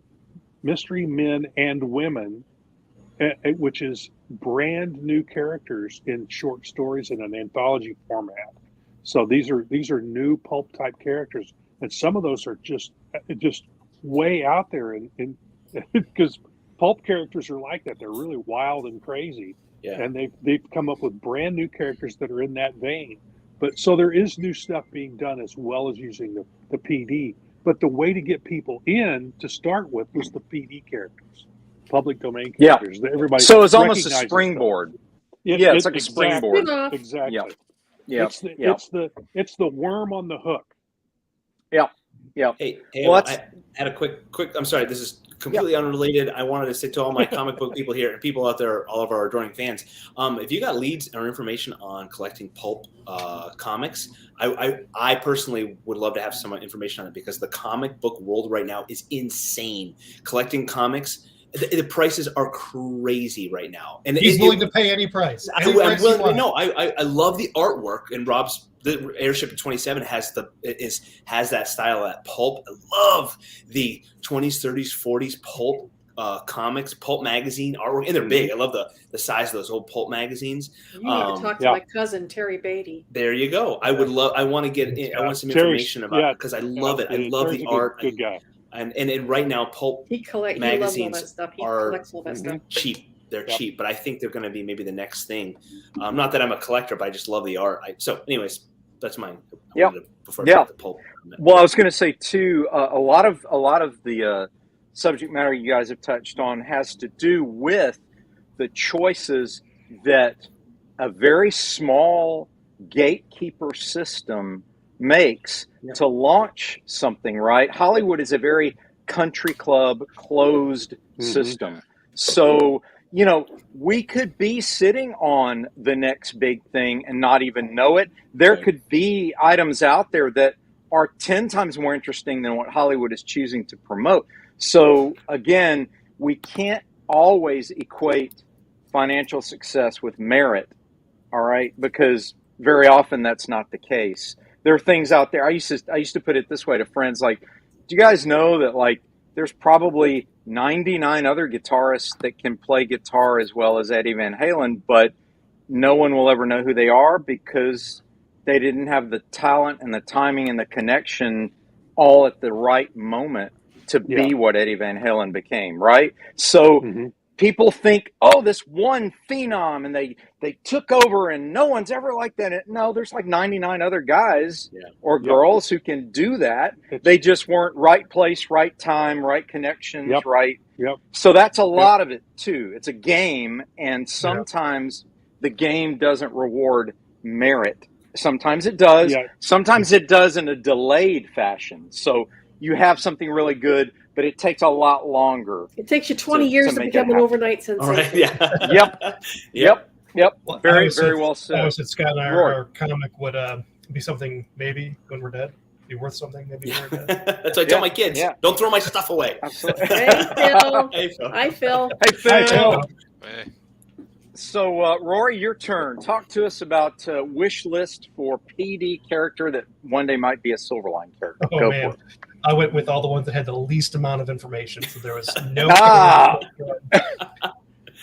Speaker 3: Men and Women, which is brand new characters in short stories in an anthology format. So these are new pulp type characters, and some of those are just way out there, and because pulp characters are like that. They're really wild and crazy, and they've come up with brand new characters that are in that vein. But so there is new stuff being done as well as using the PD. But the way to get people in to start with was the PD characters, public domain characters. That everybody
Speaker 1: so it's almost a
Speaker 3: recognizes
Speaker 1: springboard.
Speaker 3: them.
Speaker 1: It's like a springboard.
Speaker 3: Exactly.
Speaker 1: Yeah.
Speaker 3: It's the worm on the hook.
Speaker 1: Yeah.
Speaker 4: Hey,
Speaker 1: Well,
Speaker 4: I had a quick. I'm sorry. This is completely unrelated. I wanted to say to all my comic book people here and people out there, all of our adoring fans, if you got leads or information on collecting pulp comics, I personally would love to have some information on it, because the comic book world right now is insane. Collecting comics, the prices are crazy right now, and
Speaker 5: he's willing to pay any price.
Speaker 4: I love the artwork, and the Airship 27 has that style, that pulp. I love the 20s, 30s, 40s pulp comics, pulp magazine artwork, and they're big. I love the size of those old pulp magazines.
Speaker 2: You need to talk to my cousin Terry Beatty.
Speaker 4: There you go. I want to get. I want some information about it, because I love it. I love the art.
Speaker 3: Good guy.
Speaker 4: And right now, pulp magazines are cheap. They're cheap, but I think they're going to be maybe the next thing. Not that I'm a collector, but I just love the art. So, anyways, that's mine. Before I the pulp.
Speaker 1: Well, I was going to say too, a lot of the subject matter you guys have touched on has to do with the choices that a very small gatekeeper system makes to launch something, right? Hollywood is a very country club closed system. So, we could be sitting on the next big thing and not even know it. There could be items out there that are 10 times more interesting than what Hollywood is choosing to promote. So again, we can't always equate financial success with merit, all right? Because very often that's not the case. There are things out there. I used to put it this way to friends, like, do you guys know that, like, there's probably 99 other guitarists that can play guitar as well as Eddie Van Halen, but no one will ever know who they are because they didn't have the talent and the timing and the connection all at the right moment to be what Eddie Van Halen became, right? So people think, oh, this one phenom, and they took over and no one's ever like that. No, there's like 99 other guys or girls who can do that. They just weren't right place, right time, right connections, right? So that's a lot of it too. It's a game, and sometimes the game doesn't reward merit. Sometimes it does. Sometimes it does in a delayed fashion. So you have something really good, but it takes a lot longer.
Speaker 2: It takes you 20 years to become an overnight sensation.
Speaker 4: Right,
Speaker 1: Yep.
Speaker 5: Well,
Speaker 1: very well said.
Speaker 5: I said Scott and our comic would be something maybe when we're dead. Be worth something maybe when we're dead.
Speaker 4: That's what I tell my kids. Don't throw my stuff away.
Speaker 1: Absolutely.
Speaker 2: Hey, Phil. Hi, Phil.
Speaker 1: Hey, Phil.
Speaker 6: Hey.
Speaker 1: So, Rory, your turn. Talk to us about wish list for PD character that one day might be a Silverline character. Go for it.
Speaker 5: I went with all the ones that had the least amount of information, so there was no.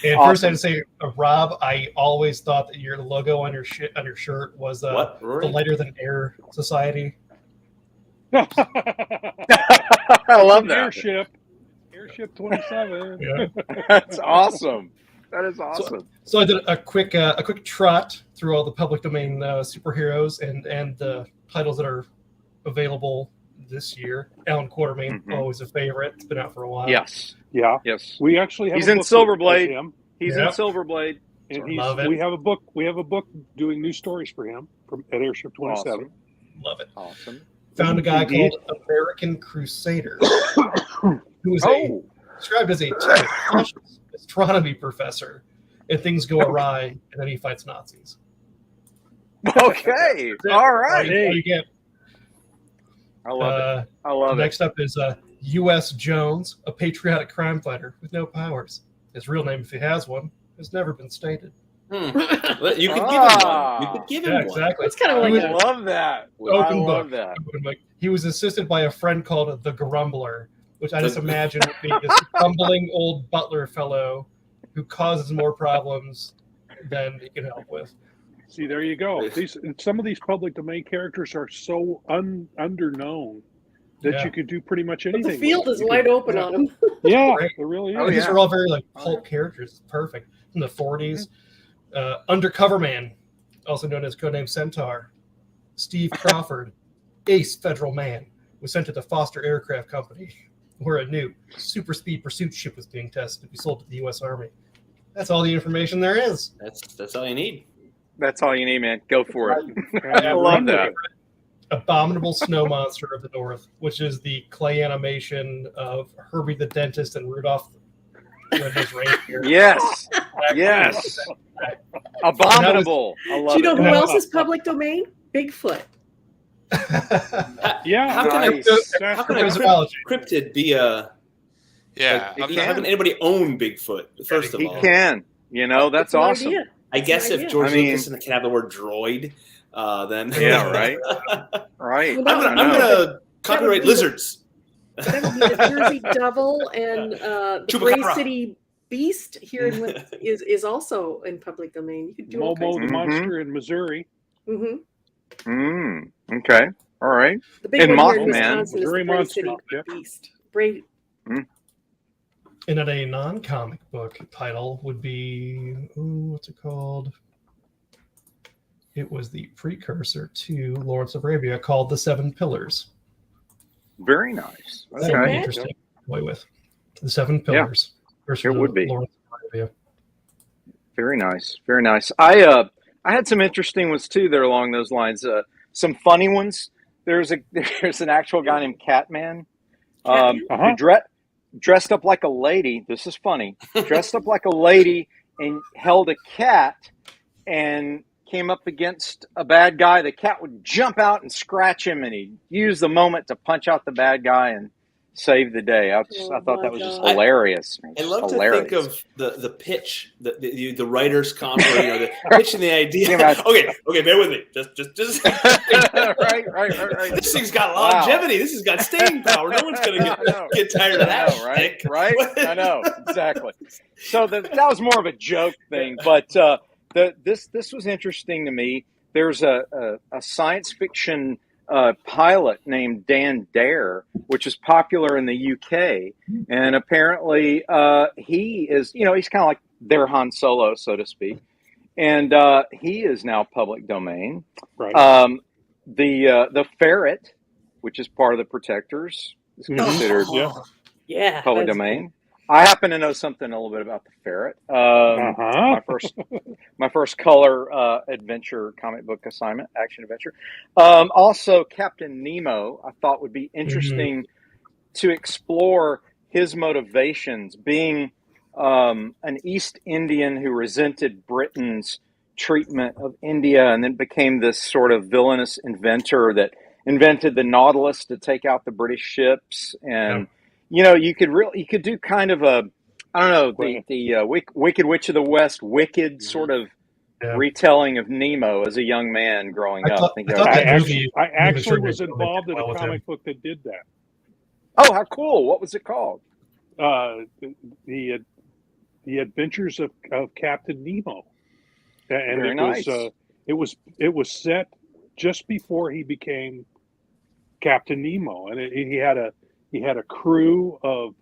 Speaker 5: And first, I had to say, Rob, I always thought that your logo on your shirt was the Lighter Than Air Society.
Speaker 1: I love that.
Speaker 3: Airship 27.
Speaker 1: That's awesome. That is awesome.
Speaker 5: So I did a quick trot through all the public domain superheroes and the titles that are available this year. Alan Quartermain, always a favorite. It's been out for a while.
Speaker 1: Yes.
Speaker 3: We actually have.
Speaker 1: He's in Silverblade. He's in Silverblade.
Speaker 3: And we have a book. We have a book doing new stories for him at Airship 27.
Speaker 1: Awesome.
Speaker 5: Love it.
Speaker 1: Awesome.
Speaker 5: Found a guy called American Crusader, who is described as a astronomy professor, and things go awry, and then he fights Nazis.
Speaker 1: Okay. All right.
Speaker 5: All you get.
Speaker 1: I love it. I love it.
Speaker 5: Next up is U.S. Jones, a patriotic crime fighter with no powers. His real name, if he has one, has never been stated.
Speaker 4: Well, you could give him one. You could give him one.
Speaker 5: Exactly.
Speaker 2: It's kind of like
Speaker 1: I love that.
Speaker 5: Open
Speaker 1: I love
Speaker 5: book.
Speaker 1: that.
Speaker 5: Open book. He was assisted by a friend called the Grumbler, which I just imagine would be this grumbling old butler fellow who causes more problems than he can help with.
Speaker 3: See, there you go. Some of these public domain characters are so underknown that you could do pretty much
Speaker 2: but
Speaker 3: anything.
Speaker 2: the field is wide open on them.
Speaker 3: Yeah,
Speaker 5: Right.
Speaker 3: it really is.
Speaker 1: Oh,
Speaker 5: These
Speaker 1: yeah.
Speaker 5: are all very like pulp characters. It's perfect. From the 40s. Undercover Man, also known as codename Centaur. Steve Crawford, ace federal man, was sent to the Foster Aircraft Company, where a new super speed pursuit ship was being tested to be sold to the U.S. Army. That's all the information there is.
Speaker 4: That's all you need.
Speaker 1: That's all you need, man. Go for it.
Speaker 3: I
Speaker 1: I love that.
Speaker 5: Abominable Snow Monster of the North, which is the clay animation of Herbie the Dentist and Rudolph the Red-Nosed Reindeer.
Speaker 1: Yes. Yes. Abominable. I love
Speaker 2: Do you know
Speaker 1: it.
Speaker 2: who else is public domain? Bigfoot.
Speaker 3: Yeah.
Speaker 4: How can
Speaker 1: Nice.
Speaker 4: how can
Speaker 5: There's
Speaker 4: a
Speaker 5: zoology.
Speaker 4: cryptid be a?
Speaker 6: Yeah,
Speaker 4: Like,
Speaker 6: I'm
Speaker 1: can.
Speaker 4: how can anybody own Bigfoot? First of
Speaker 1: He
Speaker 4: all,
Speaker 1: can. You know, that's
Speaker 2: an
Speaker 1: awesome.
Speaker 2: idea.
Speaker 4: I guess if
Speaker 2: idea.
Speaker 4: George
Speaker 1: I mean-
Speaker 4: Lucas can have the word droid, then
Speaker 1: Yeah, right. Right.
Speaker 2: Well,
Speaker 4: I'm
Speaker 1: I know.
Speaker 4: gonna copyright
Speaker 2: be-
Speaker 4: lizards.
Speaker 2: That would be the Jersey Devil, and the Gray
Speaker 4: Chupacabra.
Speaker 2: City Beast here is also in public domain. You could do all
Speaker 3: Momo
Speaker 2: kinds
Speaker 3: the
Speaker 1: Mhm.
Speaker 3: monster in Missouri.
Speaker 2: of.
Speaker 1: Okay. All right.
Speaker 2: The big
Speaker 1: And
Speaker 2: one here in
Speaker 1: Mothman.
Speaker 2: Wisconsin is
Speaker 3: Missouri
Speaker 2: the Gray
Speaker 3: Monster.
Speaker 2: City
Speaker 3: Yep.
Speaker 2: Beast. Gray.
Speaker 5: And at a non-comic book title would be, what's it called? It was the precursor to Lawrence of Arabia called The Seven Pillars.
Speaker 1: Very nice.
Speaker 5: That would be
Speaker 1: Okay.
Speaker 5: interesting to play with. The Seven Pillars. Versus
Speaker 1: It would be.
Speaker 5: Lawrence of Arabia.
Speaker 1: Very nice. Very nice. I had some interesting ones too there along those lines. Some funny ones. There's an actual guy named Catman.
Speaker 3: Uh-huh.
Speaker 1: Who dressed up like a lady. This is funny. Dressed up like a lady and held a cat and came up against a bad guy. The cat would jump out and scratch him, and he'd use the moment to punch out the bad guy and save the day. I thought that was just
Speaker 2: God.
Speaker 1: hilarious.
Speaker 4: I love
Speaker 1: Hilarious.
Speaker 4: to think of the pitch, the writer's comp, or, the pitching the idea.
Speaker 1: Yeah, man.
Speaker 4: Okay, bear with me. Just.
Speaker 1: right.
Speaker 4: This thing's got longevity. This has got staying power. No one's gonna get tired of that.
Speaker 1: right?
Speaker 4: shtick.
Speaker 1: Right? I know exactly. So that was more of a joke thing, but this was interesting to me. There's a science fiction pilot named Dan Dare, which is popular in the UK, and apparently he is, he's kind of like their Han Solo, so to speak, and he is now public domain.
Speaker 3: Right.
Speaker 1: The ferret, which is part of the Protectors, is considered
Speaker 2: Yeah.
Speaker 1: public
Speaker 2: that's
Speaker 1: domain. I happen to know something a little bit about the ferret. My first color adventure comic book assignment, action adventure. Also, Captain Nemo, I thought would be interesting to explore his motivations, being an East Indian who resented Britain's treatment of India, and then became this sort of villainous inventor that invented the Nautilus to take out the British ships. And you could do kind of a, I don't know, the Wicked Witch of the West, Wicked sort of retelling of Nemo as a young man growing up.
Speaker 3: I actually was involved in a comic book that did that.
Speaker 1: Oh, how cool! What was it called?
Speaker 3: The Adventures of Captain Nemo, and
Speaker 1: Very nice.
Speaker 3: It was set just before he became Captain Nemo, and he had a crew of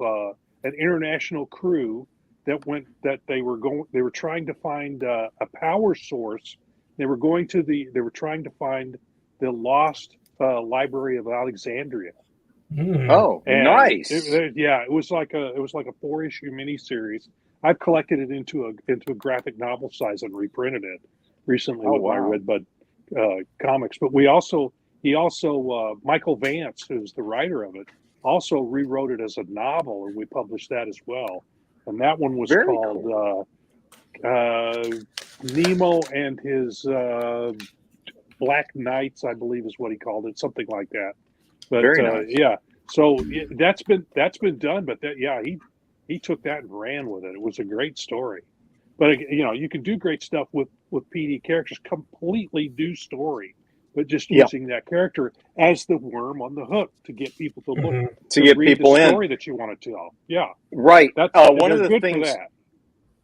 Speaker 3: an international crew that they were trying to find a power source. They were trying to find the lost Library of Alexandria.
Speaker 1: Oh,
Speaker 3: And
Speaker 1: nice!
Speaker 3: it was like a 4-issue miniseries. I've collected it into a graphic novel size and reprinted it recently with my Redbud comics. But he also Michael Vance, who's the writer of it, also rewrote it as a novel, and we published that as well. And that one was called Nemo and his Black Knights, I believe is what he called it, something like that. But
Speaker 1: Very nice.
Speaker 3: yeah, so that's been done. But he took that and ran with it. It was a great story. But you can do great stuff with PD characters, completely new story, but just using that character as the worm on the hook to get people to look
Speaker 1: to get
Speaker 3: read
Speaker 1: people
Speaker 3: the
Speaker 1: in.
Speaker 3: story that you want to tell. Yeah,
Speaker 1: Right. One of the
Speaker 3: good
Speaker 1: things.
Speaker 3: for that.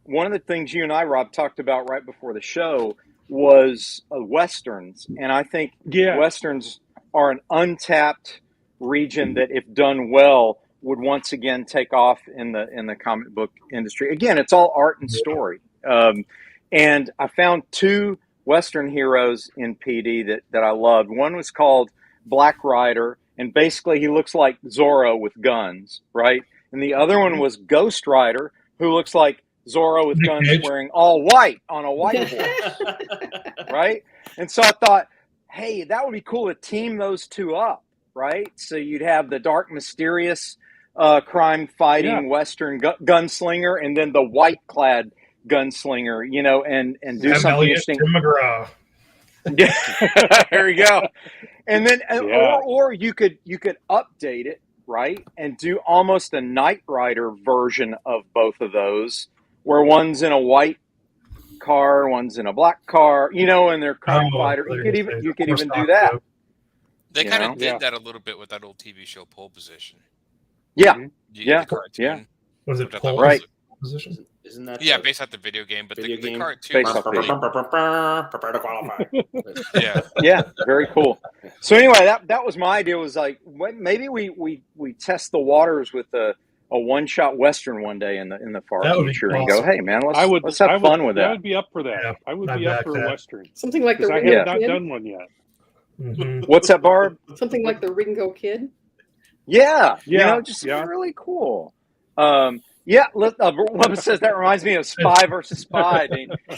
Speaker 1: One of the things you and I, Rob, talked about right before the show was Westerns. And I think Westerns are an untapped region that, if done well, would once again take off in the comic book industry. Again, it's all art and story. And I found two Western heroes in PD that I loved. One was called Black Rider, and basically he looks like Zorro with guns, right? And the other one was Ghost Rider, who looks like Zorro with guns, wearing all white on a white horse, right? And so I thought, hey, that would be cool to team those two up, right? So you'd have the dark, mysterious, crime-fighting Western gunslinger, and then the white-clad gunslinger, and do something interesting.
Speaker 5: Tim McGraw.
Speaker 1: Yeah, there you go. And then, or you could update it, right, and do almost a Knight Rider version of both of those, where one's in a white car, one's in a black car, and they're crime fighter. You could even do that.
Speaker 6: They kind of did that a little bit with that old TV show Pole Position.
Speaker 1: Yeah,
Speaker 6: the cartoon.
Speaker 5: Was it Pole Position?
Speaker 4: Isn't that
Speaker 6: based off the video game, but the cartoon.
Speaker 1: Based off
Speaker 4: prepare to qualify.
Speaker 1: Yeah, very cool. So anyway, that was my idea. Was like, maybe we test the waters with a one-shot Western one day in the far future, and go, hey man, let's have fun with that.
Speaker 3: I would be up for that.
Speaker 5: Yeah,
Speaker 3: I would be up for a Western.
Speaker 2: Something like the
Speaker 3: I
Speaker 2: Ringo
Speaker 3: have not
Speaker 2: Kid.
Speaker 3: done one yet.
Speaker 5: Mm-hmm.
Speaker 1: What's that, Barb?
Speaker 2: Something like the Ringo Kid.
Speaker 1: Yeah,
Speaker 3: yeah.
Speaker 1: really cool. Webber says that reminds me of Spy versus Spy.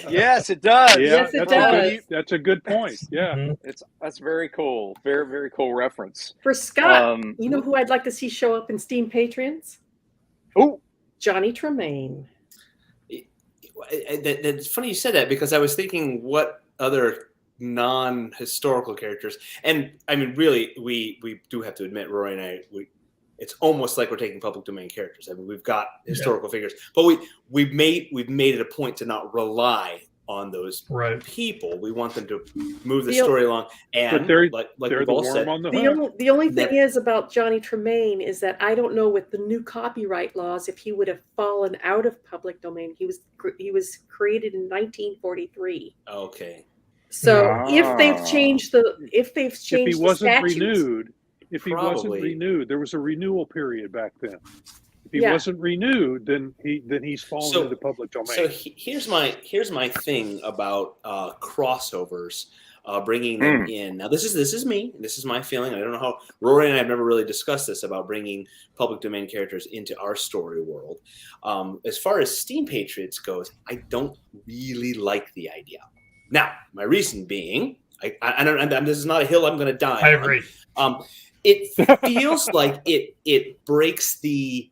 Speaker 1: Yes, it does.
Speaker 3: Yeah,
Speaker 2: Yes, it does.
Speaker 3: That's a good point. Yeah,
Speaker 1: that's very cool. Very, very cool reference.
Speaker 2: For Scott, you know who I'd like to see show up in Steam Patrons?
Speaker 1: Oh,
Speaker 2: Johnny Tremaine.
Speaker 4: It's funny you said that, because I was thinking what other non-historical characters, and I mean, really, we do have to admit, Roy and I, it's almost like we're taking public domain characters. I mean, we've got historical figures, but we've made it a point to not rely on those people. We want them to move the story along, and
Speaker 3: they're
Speaker 4: like
Speaker 3: the
Speaker 4: all
Speaker 3: worm
Speaker 4: said,
Speaker 3: on the hook.
Speaker 2: The only thing is about Johnny Tremaine is that I don't know with the new copyright laws if he would have fallen out of public domain. He was created in 1943.
Speaker 4: Okay.
Speaker 2: So if they've changed
Speaker 3: if he wasn't renewed,
Speaker 4: Probably.
Speaker 3: there was a renewal period back then. If he wasn't renewed, then he's fallen into public domain.
Speaker 4: So here's my thing about crossovers, bringing them in. Now this is me. This is my feeling. I don't know how Rory and I have never really discussed this about bringing public domain characters into our story world. As far as Steam Patriots goes, I don't really like the idea. Now, my reason being, I don't. This is not a hill I'm going to die on.
Speaker 5: I agree.
Speaker 4: It feels like it breaks the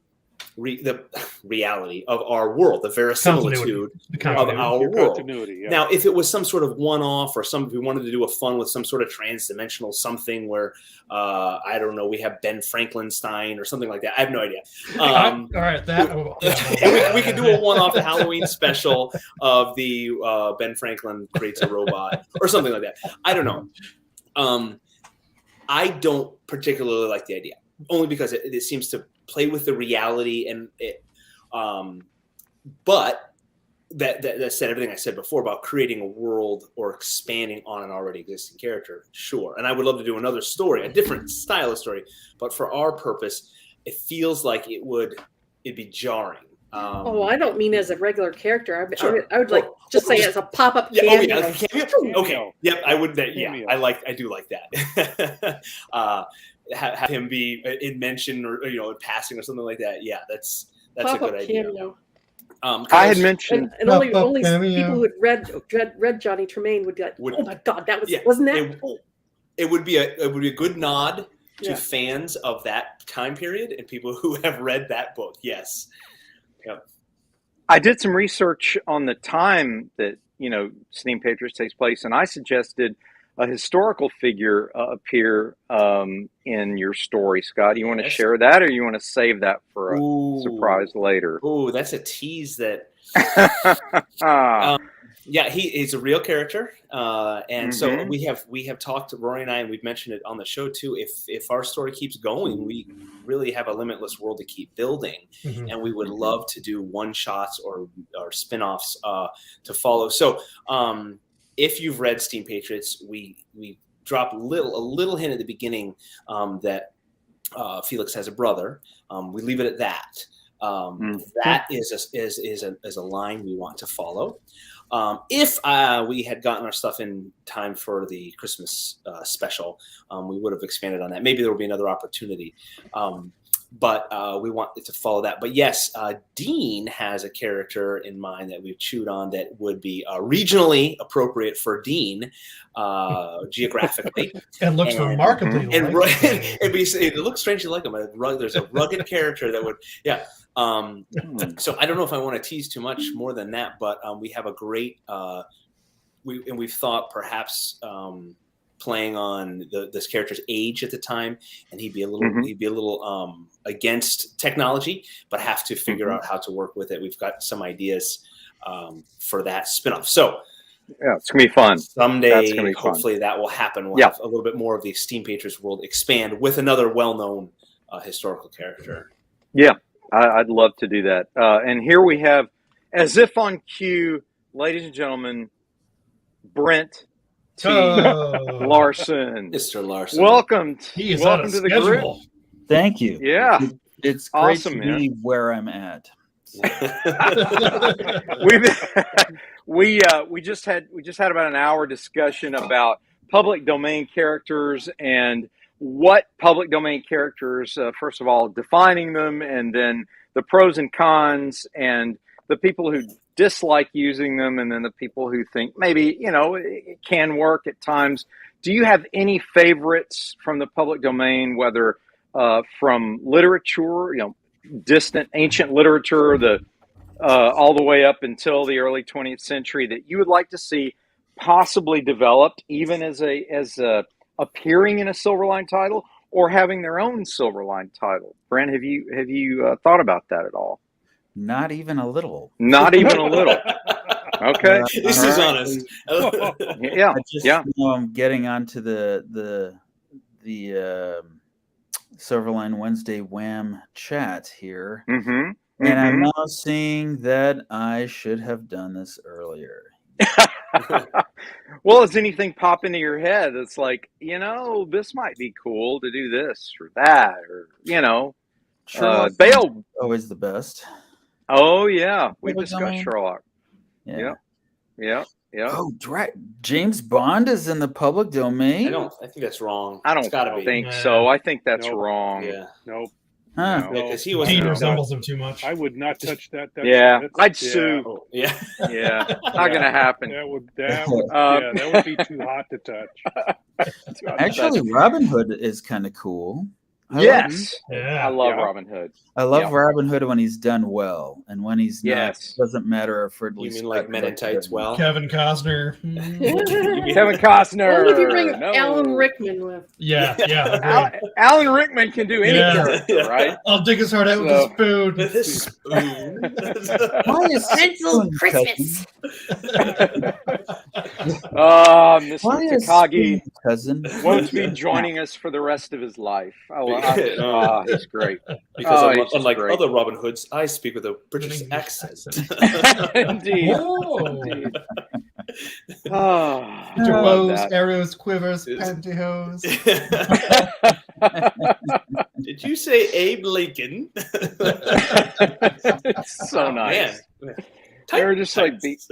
Speaker 4: reality of our world, the verisimilitude of our world. Now, if it was some sort of one-off, or if we wanted to do a fun with some sort of trans-dimensional something where, I don't know, we have Ben Frankenstein or something like that. I have no idea.
Speaker 5: All right,
Speaker 4: we could do a one-off Halloween special of the Ben Franklin creates a robot or something like that. I don't know. I don't particularly like the idea, only because it seems to play with the reality, and but that said, everything I said before about creating a world or expanding on an already existing character, sure. And I would love to do another story, a different style of story, but for our purpose, it feels like it'd be jarring.
Speaker 2: I don't mean as a regular character. I would like just say as a pop-up cameo.
Speaker 4: Okay. Yep, I would. I do like that. Have him be in mention or in passing or something like that. Yeah, that's a good idea.
Speaker 2: Cameo.
Speaker 1: I had mentioned,
Speaker 2: and only people who had read Johnny Tremaine would be like, "Oh my God, wasn't that?"
Speaker 4: It would be a good nod to fans of that time period and people who have read that book. Yes. Yep.
Speaker 1: I did some research on the time that Steam Patriots takes place, and I suggested a historical figure appear in your story. Scott, you want to
Speaker 4: Yes.
Speaker 1: share that, or you want to save that for a
Speaker 4: Ooh.
Speaker 1: surprise later?
Speaker 4: Oh, that's a tease that.
Speaker 1: Ah,
Speaker 4: Yeah, he's a real character, and so
Speaker 1: Mhm.
Speaker 4: we have talked, Rory and I, and we've mentioned it on the show too. If our story keeps going, we really have a limitless world to keep building,
Speaker 5: Mhm.
Speaker 4: and we would love to do one shots or spin-offs to follow. So if you've read Steam Patriots, we drop a little hint at the beginning that Felix has a brother. We leave it at that. That is a line we want to follow. If we had gotten our stuff in time for the Christmas special, we would have expanded on that. Maybe there will be another opportunity. But we want it to follow that. But yes, Dean has a character in mind that we've chewed on that would be regionally appropriate for Dean, geographically.
Speaker 5: And looks remarkably like him.
Speaker 4: It looks strangely like him. There's a rugged character that would, yeah. So I don't know if I want to tease too much more than that, but we have a great, we've thought perhaps playing on this character's age at the time, and he'd be a little against technology, but have to figure out how to work with it. We've got some ideas for that spinoff. So
Speaker 1: yeah, it's gonna be fun.
Speaker 4: Someday, hopefully that will happen. We'll have a little bit more of the Steam Patriots world expand with another well-known historical character.
Speaker 1: Yeah, I'd love to do that. And here we have, as if on cue, ladies and gentlemen, Brent T. Larson.
Speaker 4: Mr. Larson.
Speaker 1: Welcome.
Speaker 5: He is
Speaker 1: welcome
Speaker 5: on a
Speaker 1: to the group.
Speaker 5: schedule.
Speaker 7: Thank you.
Speaker 1: Yeah.
Speaker 7: It's great
Speaker 1: Awesome,
Speaker 7: to
Speaker 1: man.
Speaker 7: be where I'm at.
Speaker 1: we just had about an hour discussion about public domain characters and what public domain characters, first of all, defining them, and then the pros and cons, and the people who dislike using them, and then the people who think maybe, it can work at times. Do you have any favorites from the public domain, whether from literature, distant ancient literature, all the way up until the early 20th century, that you would like to see possibly developed, even as appearing in a Silverline title or having their own Silverline title? Brent, have you thought about that at all?
Speaker 7: Not even a little.
Speaker 1: Not even a little. Okay,
Speaker 4: this is honest.
Speaker 1: Yeah,
Speaker 7: I just
Speaker 1: yeah.
Speaker 7: I'm getting onto the Silverline Wednesday Wham chat here,
Speaker 1: Mm-hmm.
Speaker 7: and I'm now seeing that I should have done this earlier.
Speaker 1: Well, does anything pop into your head that's like, this might be cool to do this or that, or
Speaker 7: Sherlock
Speaker 1: Bale?
Speaker 7: Always the best.
Speaker 1: Oh yeah, we
Speaker 7: Public
Speaker 1: discussed
Speaker 7: domain.
Speaker 1: Sherlock.
Speaker 7: Yeah.
Speaker 1: Yeah.
Speaker 7: Oh, James Bond is in the public domain.
Speaker 4: I think that's wrong.
Speaker 1: I don't
Speaker 4: It's gotta be.
Speaker 1: think so. I think that's
Speaker 3: Nope.
Speaker 1: wrong.
Speaker 4: Yeah.
Speaker 3: Nope.
Speaker 7: Huh.
Speaker 1: No.
Speaker 4: Because he was.
Speaker 5: Dean
Speaker 3: No.
Speaker 5: resembles him too much.
Speaker 3: I would not touch that.
Speaker 1: I'd sue.
Speaker 4: Oh, yeah.
Speaker 1: Yeah, not gonna happen.
Speaker 3: That would be too hot to touch.
Speaker 7: Actually, Robin Hood is kind of cool.
Speaker 1: Yes,
Speaker 5: Yeah.
Speaker 1: I love
Speaker 3: Yeah.
Speaker 1: Robin Hood.
Speaker 7: I love
Speaker 1: Yeah.
Speaker 7: Robin Hood when he's done well, and when he's
Speaker 1: Yes.
Speaker 7: not, doesn't matter if Ridley
Speaker 4: You mean
Speaker 7: Scott
Speaker 4: like Men in
Speaker 7: directed
Speaker 4: Tights?
Speaker 7: it.
Speaker 4: Well,
Speaker 5: Kevin Costner.
Speaker 1: Kevin Costner.
Speaker 2: Only if you bring
Speaker 1: No.
Speaker 2: Alan Rickman with.
Speaker 5: Yeah, agreed.
Speaker 1: Alan Rickman can do any
Speaker 5: Yeah.
Speaker 1: character, right?
Speaker 5: I'll dig his heart out with a spoon.
Speaker 4: with his spoon.
Speaker 7: Why is
Speaker 2: Pencil
Speaker 7: Spoon
Speaker 2: Christmas.
Speaker 1: Mr.
Speaker 7: Why is
Speaker 1: Takagi
Speaker 7: Spoon cousin?
Speaker 1: won't be joining us for the rest of his life. He's great.
Speaker 4: Because
Speaker 1: he's just
Speaker 4: unlike
Speaker 1: great.
Speaker 4: other Robin Hoods, I speak with a British accent.
Speaker 1: Indeed.
Speaker 5: Oh.
Speaker 1: Indeed. Oh, I love
Speaker 5: Bows,
Speaker 1: that.
Speaker 5: arrows, quivers,
Speaker 4: It's-
Speaker 5: pantyhose.
Speaker 4: Did you say Abe Lincoln?
Speaker 1: It's so
Speaker 4: Oh,
Speaker 1: nice.
Speaker 4: man.
Speaker 1: They were just like
Speaker 4: Tights.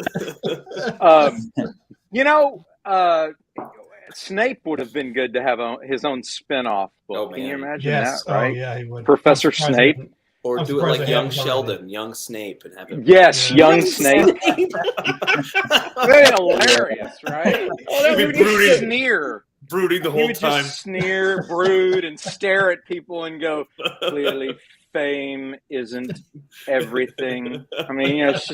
Speaker 1: Snape would have been good to have his own spin-off book.
Speaker 4: Oh,
Speaker 1: Can you
Speaker 4: man.
Speaker 1: imagine
Speaker 5: Yes.
Speaker 1: that, right?
Speaker 5: Oh, yeah, he would.
Speaker 1: Professor
Speaker 5: I'm surprised
Speaker 1: Snape?
Speaker 5: he didn't.
Speaker 4: Or
Speaker 5: I'm
Speaker 4: do it
Speaker 5: surprised
Speaker 4: like
Speaker 5: they
Speaker 4: young
Speaker 5: haven't already.
Speaker 4: Sheldon, young Snape, and have him.
Speaker 1: Yes,
Speaker 5: Yeah.
Speaker 1: young Snape. They're hilarious, right?
Speaker 4: He'd be
Speaker 1: He would just
Speaker 4: brooding.
Speaker 1: sneer.
Speaker 4: Brooding the
Speaker 1: He
Speaker 4: whole
Speaker 1: would
Speaker 4: time.
Speaker 1: just sneer, brood, and stare at people and go, clearly fame isn't everything. I mean, it's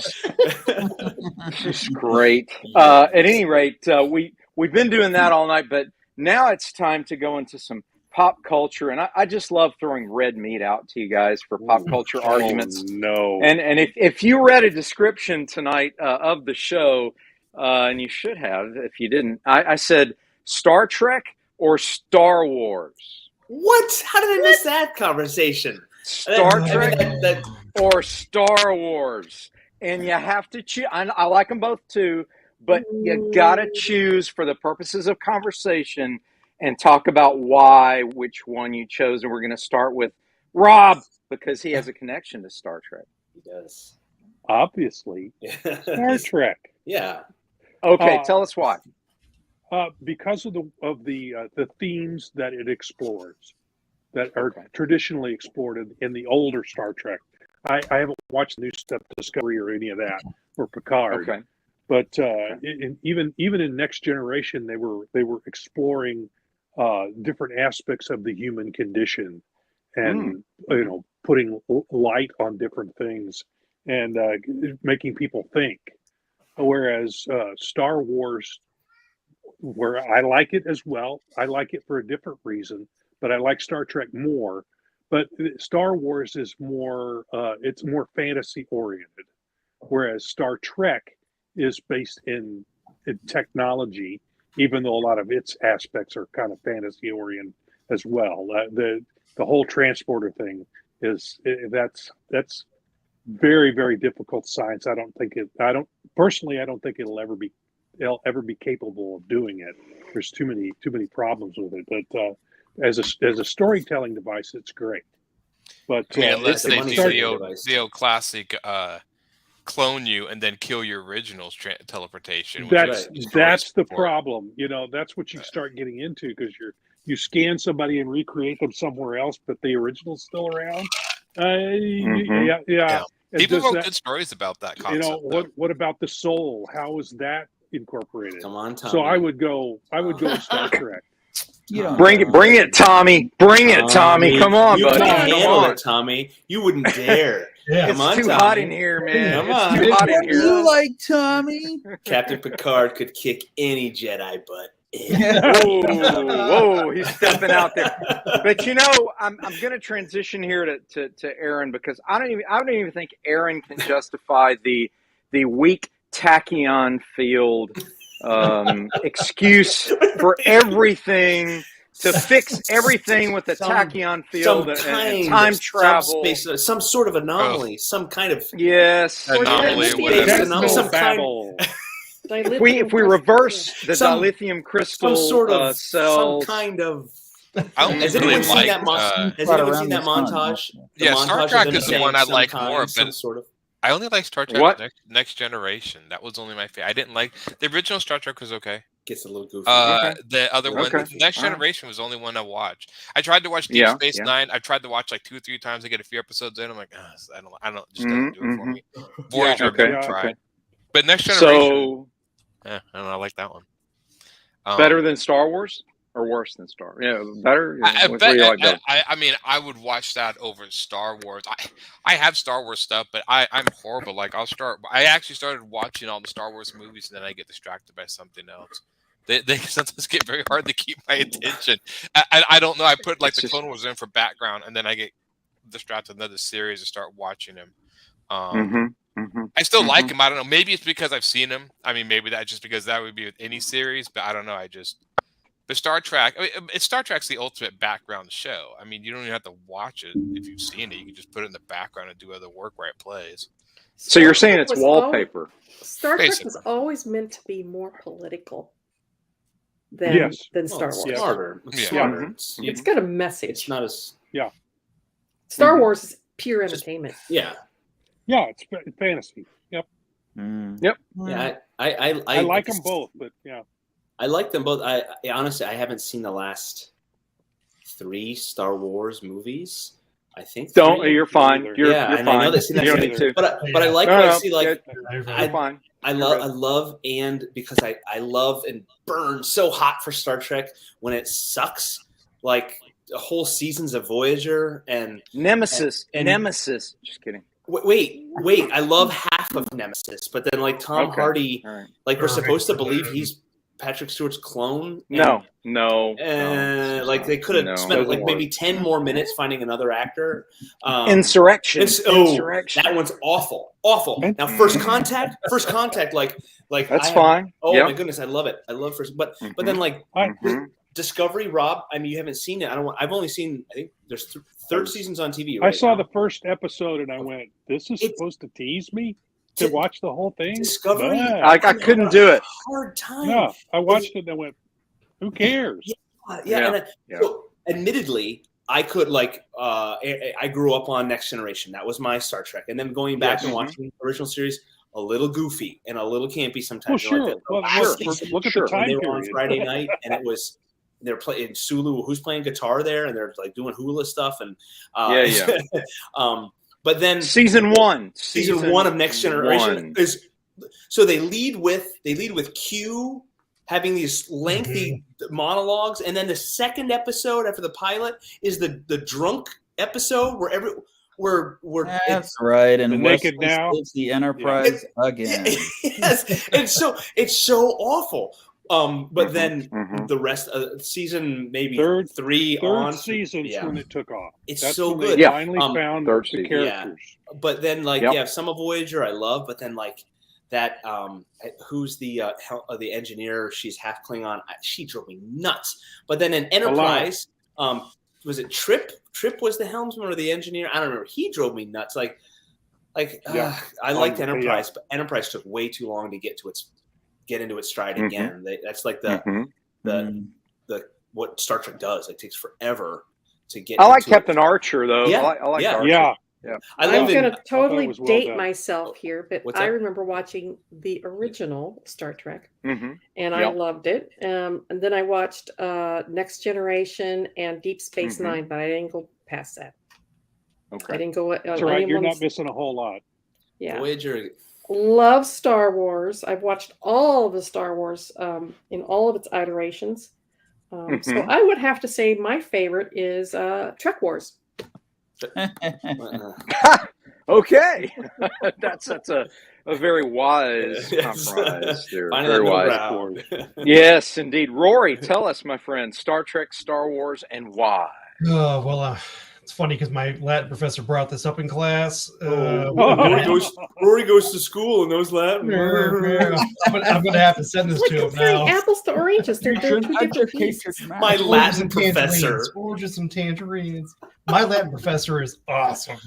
Speaker 1: just great. At any rate, we we've been doing that all night, but now it's time to go into some pop culture, and I just love throwing red meat out to you guys for pop culture arguments.
Speaker 3: No.
Speaker 1: And if you read a description tonight of the show, and you should have if you didn't, I said Star Trek or Star Wars.
Speaker 4: What? How did I miss that conversation?
Speaker 1: Star Trek or Star Wars, and you have to choose. I like them both too, but you gotta choose for the purposes of conversation and talk about which one you chose. And we're going to start with Rob because he has a connection to Star Trek.
Speaker 4: He does.
Speaker 3: Obviously, Star Trek.
Speaker 4: Yeah.
Speaker 1: Okay, tell us why.
Speaker 3: Because of the themes that it explores, that are traditionally explored in the older Star Trek. I haven't watched the new stuff, Discovery or any of that, or Picard. Okay. But even in Next Generation, they were exploring different aspects of the human condition, and putting light on different things and making people think. Whereas Star Wars, where I like it as well, I like it for a different reason, but I like Star Trek more. But Star Wars is more it's more fantasy oriented, whereas Star Trek is based in technology, even though a lot of its aspects are kind of fantasy oriented as well. The whole transporter thing is that's very, very difficult science. I don't think it'll ever be capable of doing it. There's too many problems with it. But as a storytelling device, it's great. But
Speaker 6: unless they do the classic clone you and then kill your original teleportation.
Speaker 3: That's the problem. That's what you start getting into, because you scan somebody and recreate them somewhere else, but the original's still around. Yeah.
Speaker 6: People wrote good stories about that concept.
Speaker 3: What about the soul? How is that incorporated?
Speaker 4: Come on, Tommy.
Speaker 3: So I would go with Star Trek.
Speaker 1: Bring it, Tommy. Bring it, Tommy. Come on,
Speaker 4: you
Speaker 1: buddy.
Speaker 4: Can handle it, Tommy. You wouldn't dare.
Speaker 5: Yeah.
Speaker 1: It's too hot in here, man.
Speaker 4: Come on.
Speaker 1: It's too hot in here.
Speaker 7: You like Tommy?
Speaker 4: Captain Picard could kick any Jedi butt.
Speaker 1: Whoa, he's stepping out there. But I'm going to transition here to Aaron, because I don't even think Aaron can justify the weak tachyon field excuse for everything, to fix everything with the tachyon field and time travel,
Speaker 4: some sort of anomaly, some kind of
Speaker 6: anomaly.
Speaker 1: If we reverse the dilithium crystal cells,
Speaker 4: some kind of. Has anyone seen that montage?
Speaker 6: Yeah, Star Trek is the one I like more, but I only like Star Trek Next Generation. That was only my favorite. I didn't like the original Star Trek. Was okay.
Speaker 4: Gets a little goofy.
Speaker 6: The other one, Next Generation, was the only one I watched. I tried to watch Deep Space Nine. I tried to watch like 2 or 3 times. I get a few episodes in. I'm like, I don't. Just doesn't do it for me. Voyager, tried. But Next Generation. I don't know. I like that one.
Speaker 1: Better than Star Wars, or worse than Star? Yeah, better.
Speaker 6: I mean, I would watch that over Star Wars. I have Star Wars stuff, but I'm horrible. Like I actually started watching all the Star Wars movies, and then I get distracted by something else. They sometimes get very hard to keep my attention. I don't know. I put like the Clone Wars in for background, and then I get distracted with another series and start watching them. I still like him. I don't know. Maybe it's because I've seen him. I mean, maybe that's just because that would be with any series, but I don't know. But Star Trek, Star Trek's the ultimate background show. I mean, you don't even have to watch it if you've seen it. You can just put it in the background and do other work where it plays.
Speaker 1: So you're saying it's wallpaper?
Speaker 2: Star Trek was always meant to be more political than Star Wars.
Speaker 4: Smarter.
Speaker 2: It's got a message.
Speaker 4: It's not as
Speaker 2: Star Wars is pure entertainment.
Speaker 3: Yeah, it's fantasy. Yep.
Speaker 4: Yeah, I
Speaker 3: like them both, but
Speaker 4: I like them both. I honestly, I haven't seen the last 3 Star Wars movies. I think.
Speaker 1: You're fine. You're fine.
Speaker 4: I know that. You don't need to. But I like what I see. Like,
Speaker 1: fine.
Speaker 4: I love, and because I love and burn so hot for Star Trek when it sucks, like whole seasons of Voyager and
Speaker 1: Nemesis. Nemesis. Just kidding.
Speaker 4: Wait! I love half of Nemesis, but then like Tom Hardy, like we're supposed to believe Patrick Stewart's clone?
Speaker 1: No.
Speaker 4: Like they could have
Speaker 1: No.
Speaker 4: spent like maybe 10 more minutes finding another actor.
Speaker 1: Insurrection.
Speaker 4: That one's awful. Now, First Contact, like
Speaker 1: That's fine.
Speaker 4: Oh my goodness, I love it. I love but then like
Speaker 1: Mhm.
Speaker 4: Discovery, Rob. I mean, you haven't seen it. I've only seen. I think there's third seasons on TV.
Speaker 3: I
Speaker 4: Right
Speaker 3: saw
Speaker 4: now.
Speaker 3: the first episode and I went, "This is supposed to tease me to watch the whole thing."
Speaker 4: Discovery.
Speaker 3: Nah.
Speaker 1: I couldn't do it.
Speaker 4: Hard time.
Speaker 3: No, I watched it and I went, "Who cares?"
Speaker 4: So, admittedly, I could I grew up on Next Generation. That was my Star Trek, and then going back and watching the original series, a little goofy and a little campy sometimes.
Speaker 3: Well, sure. Look at the time
Speaker 4: They were on
Speaker 3: period.
Speaker 4: Friday night, and they're playing Sulu. Who's playing guitar there? And they're like doing hula stuff, and but then
Speaker 1: season one
Speaker 4: of Next Generation is so they lead with Q having these lengthy monologues, and then the second episode after the pilot is the drunk episode where
Speaker 7: That's right, and
Speaker 3: naked
Speaker 7: Wesley
Speaker 3: now
Speaker 7: saves the Enterprise again.
Speaker 4: Yes, it's so awful. But then the rest of the season, maybe
Speaker 3: third
Speaker 4: season's
Speaker 3: when it took off.
Speaker 4: That's so good.
Speaker 3: They finally found
Speaker 1: third
Speaker 3: the
Speaker 1: season.
Speaker 3: characters.
Speaker 4: But then some of Voyager I love, but then like that who's the engineer? She's half Klingon. She drove me nuts. But then in Enterprise, was it Trip? Trip was the helmsman or the engineer? I don't remember. He drove me nuts. I liked Enterprise, but Enterprise took way too long to get into its stride again. That's like the what Star Trek does. It takes forever to get.
Speaker 1: I like Captain Archer though.
Speaker 4: Yeah.
Speaker 1: I like Archer.
Speaker 3: Yeah.
Speaker 2: I'm going to totally
Speaker 3: well
Speaker 2: date
Speaker 3: done.
Speaker 2: myself here, but
Speaker 4: What's
Speaker 2: I
Speaker 4: that?
Speaker 2: remember watching the original Star Trek, and I
Speaker 1: Yep.
Speaker 2: loved it. And then I watched Next Generation and Deep Space Nine, but I didn't go past that. I
Speaker 1: Okay.
Speaker 2: didn't go.
Speaker 3: That's all right. You're not missing a whole lot.
Speaker 2: Yeah.
Speaker 4: Voyager.
Speaker 2: Love Star Wars. I've watched all of the Star Wars in all of its iterations. So I would have to say my favorite is Trek Wars.
Speaker 1: Okay. that's a very wise compromise there. Very wise. Yes, indeed. Rory, tell us, my friend, Star Trek, Star Wars, and why.
Speaker 5: Oh, well, it's funny because my Latin professor brought this up in class.
Speaker 4: Rory goes to school and knows Latin.
Speaker 5: I'm going to have to send this
Speaker 2: It's
Speaker 5: to
Speaker 2: like
Speaker 5: him now.
Speaker 2: comparing apples to oranges. They're two different pieces.
Speaker 4: My Latin professor.
Speaker 5: Oranges and tangerines. My Latin professor is awesome.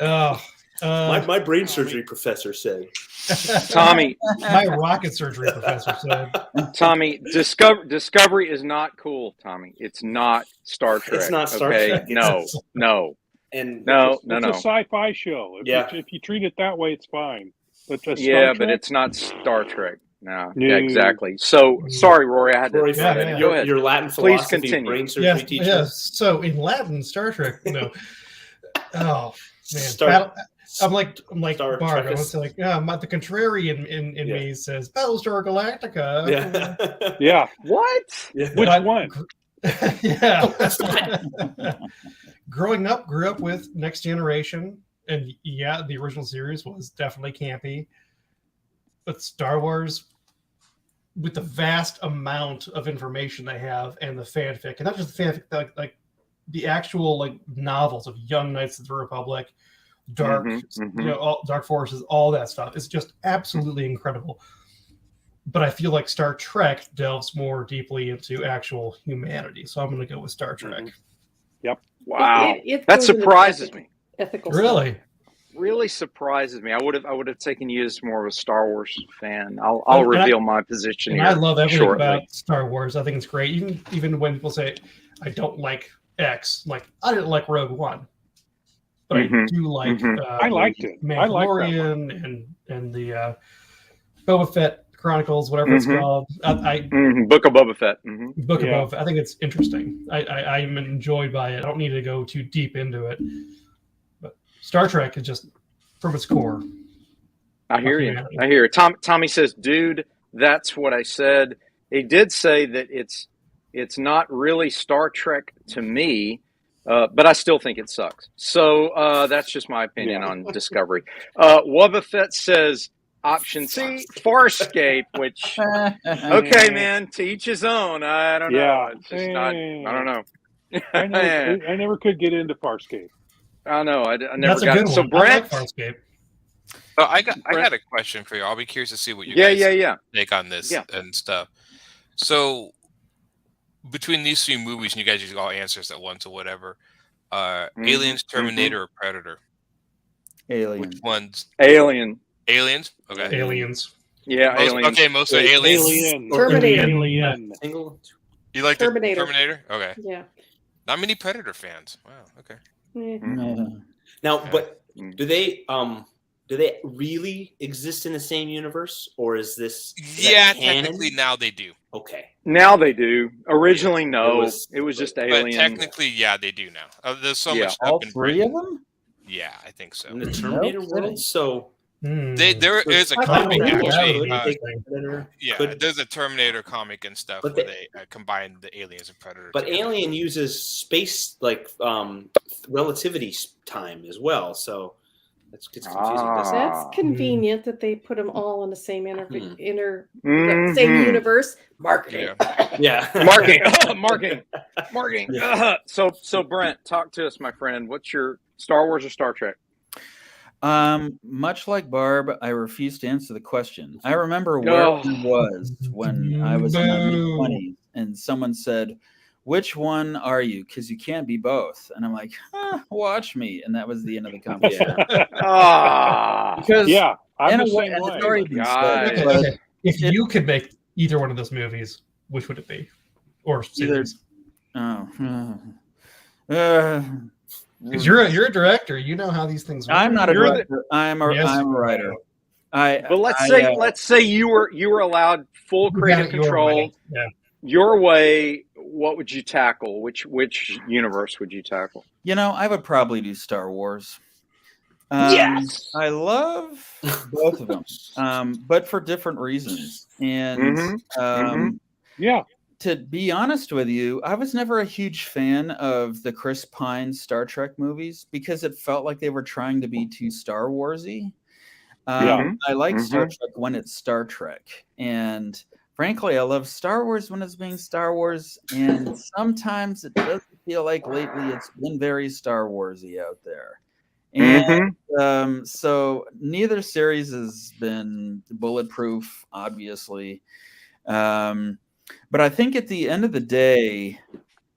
Speaker 4: My brain surgery professor said.
Speaker 1: Tommy.
Speaker 5: My rocket surgery professor said.
Speaker 1: Tommy, Discovery is not cool, Tommy. It's not Star Trek.
Speaker 4: It's not Star Trek.
Speaker 1: No.
Speaker 4: And
Speaker 3: It's a sci-fi show. If you treat it that way, it's fine. But
Speaker 1: but
Speaker 3: Trek,
Speaker 1: it's not Star Trek. No. Yeah, exactly. So sorry, Rory, I had to.
Speaker 4: Rory,
Speaker 1: Go ahead.
Speaker 4: Your Latin
Speaker 1: Please
Speaker 4: philosophy
Speaker 1: continue.
Speaker 4: brain surgery teacher.
Speaker 5: Yes. So in Latin, Star Trek, oh man, I'm like
Speaker 4: Star
Speaker 5: Bart. I
Speaker 4: Trekist.
Speaker 5: was like, the contrarian in me says Battlestar Galactica.
Speaker 4: Yeah.
Speaker 1: What?
Speaker 3: which one?
Speaker 5: Yeah. Grew up with Next Generation, and the original series was definitely campy. But Star Wars, with the vast amount of information they have and the fanfic, and not just the fanfic, like the actual novels of Young Knights of the Republic, Dark, Dark Forces, all that stuff is just absolutely incredible. But I feel like Star Trek delves more deeply into actual humanity, so I'm going to go with Star Trek.
Speaker 3: Yep.
Speaker 1: Wow.
Speaker 2: It
Speaker 1: That
Speaker 2: goes into
Speaker 1: surprises me.
Speaker 2: Ethical
Speaker 5: Really?
Speaker 1: Really surprises me. I would have taken you as more of a Star Wars fan. I'll reveal my position
Speaker 5: And
Speaker 1: here.
Speaker 5: I love everything
Speaker 1: shortly.
Speaker 5: about Star Wars. I think it's great. Even when people say I don't like X, like I didn't like Rogue One, but I do like.
Speaker 3: I liked it. I liked that
Speaker 5: Mandalorian and the Boba Fett Chronicles, whatever it's called.
Speaker 1: Book of Boba Fett.
Speaker 5: Book of Boba Fett. I think it's interesting. I'm enjoyed by it. I don't need to go too deep into it. But Star Trek is just from its core.
Speaker 1: I hear you. Tommy says, "Dude, that's what I said." He did say that it's not really Star Trek to me, but I still think it sucks. So that's just my opinion on Discovery. Wubba Fett says, Option C, Farscape, which, okay, man, to each his own. I don't know. It's just not, I don't know.
Speaker 3: I never could get into Farscape.
Speaker 1: I don't know. I never
Speaker 5: That's a
Speaker 1: got
Speaker 5: good
Speaker 1: it. So,
Speaker 5: one. I like
Speaker 1: Brent,
Speaker 5: Farscape.
Speaker 6: Oh, I got a question for you. I'll be curious to see what you
Speaker 1: yeah,
Speaker 6: guys take on this
Speaker 1: Yeah.
Speaker 6: and stuff. So, between these three movies, and you guys use all answers at once or whatever, Aliens, Terminator, or Predator?
Speaker 7: Alien.
Speaker 6: Which one's
Speaker 1: Alien.
Speaker 6: Aliens? Okay.
Speaker 5: Aliens.
Speaker 1: Yeah, Aliens.
Speaker 6: Okay, most are aliens.
Speaker 3: Alien.
Speaker 2: Terminator.
Speaker 3: Alien.
Speaker 4: Single.
Speaker 6: You like
Speaker 2: Terminator.
Speaker 6: the Terminator? Okay.
Speaker 2: Yeah.
Speaker 6: Not many Predator fans. Wow. Okay.
Speaker 4: Now,
Speaker 6: Okay.
Speaker 4: but do they really exist in the same universe, or is this
Speaker 6: Yeah,
Speaker 4: canon?
Speaker 6: technically now they do.
Speaker 4: Okay.
Speaker 1: Now they do. Originally, no. It was just Alien.
Speaker 6: But technically, yeah, they do now. There's so much stuff
Speaker 7: All
Speaker 6: in
Speaker 7: three
Speaker 6: Britain.
Speaker 7: of them?
Speaker 6: Yeah, I think so.
Speaker 4: In the Terminator world, so
Speaker 6: There is a
Speaker 5: I
Speaker 6: comic
Speaker 5: don't know.
Speaker 6: actually.
Speaker 5: Yeah,
Speaker 6: Yeah, there's a Terminator comic and stuff
Speaker 4: But
Speaker 6: where they combine the aliens and Predator.
Speaker 4: But
Speaker 6: together.
Speaker 4: Alien uses space relativity time as well, so it's confusing. doesn't it?
Speaker 2: That's convenient that they put them all in the same same
Speaker 1: Mhm.
Speaker 2: universe. Marketing.
Speaker 4: Yeah.
Speaker 1: Marketing. So Brent, talk to us, my friend. What's your Star Wars or Star Trek?
Speaker 7: Much like Barb, I refuse to answer the question. I remember where I was when I was in my mid-20s, and someone said, "Which one are you? Because you can't be both." And I'm like, "Watch me," and that was the end of the conversation. Because
Speaker 3: Yeah, I'm
Speaker 7: in
Speaker 3: the
Speaker 7: a way,
Speaker 3: same
Speaker 7: and
Speaker 3: way.
Speaker 7: it's already been
Speaker 1: Guys.
Speaker 7: said, but
Speaker 5: Okay. If you could make either one of those movies, which would it be? Or series? Because you're a director, you know how these things work.
Speaker 7: I'm not a
Speaker 1: You're the-
Speaker 7: director. I'm a
Speaker 5: Yes,
Speaker 7: I'm a
Speaker 5: you
Speaker 7: writer.
Speaker 1: But let's
Speaker 7: I,
Speaker 1: say you were allowed full
Speaker 5: You got
Speaker 1: creative
Speaker 5: it your
Speaker 1: control.
Speaker 5: way. Yeah.
Speaker 1: Your way, what would you tackle? Which universe would you tackle?
Speaker 7: I would probably do Star Wars.
Speaker 1: Yes!
Speaker 7: I love both of them, but for different reasons. And
Speaker 3: Yeah.
Speaker 7: to be honest with you, I was never a huge fan of the Chris Pine Star Trek movies because it felt like they were trying to be too Star Warsy. I like Star Trek when it's Star Trek, and frankly, I love Star Wars when it's being Star Wars. And sometimes it doesn't feel like lately it's been very Star Warsy out there. And so neither series has been bulletproof, obviously. But I think at the end of the day,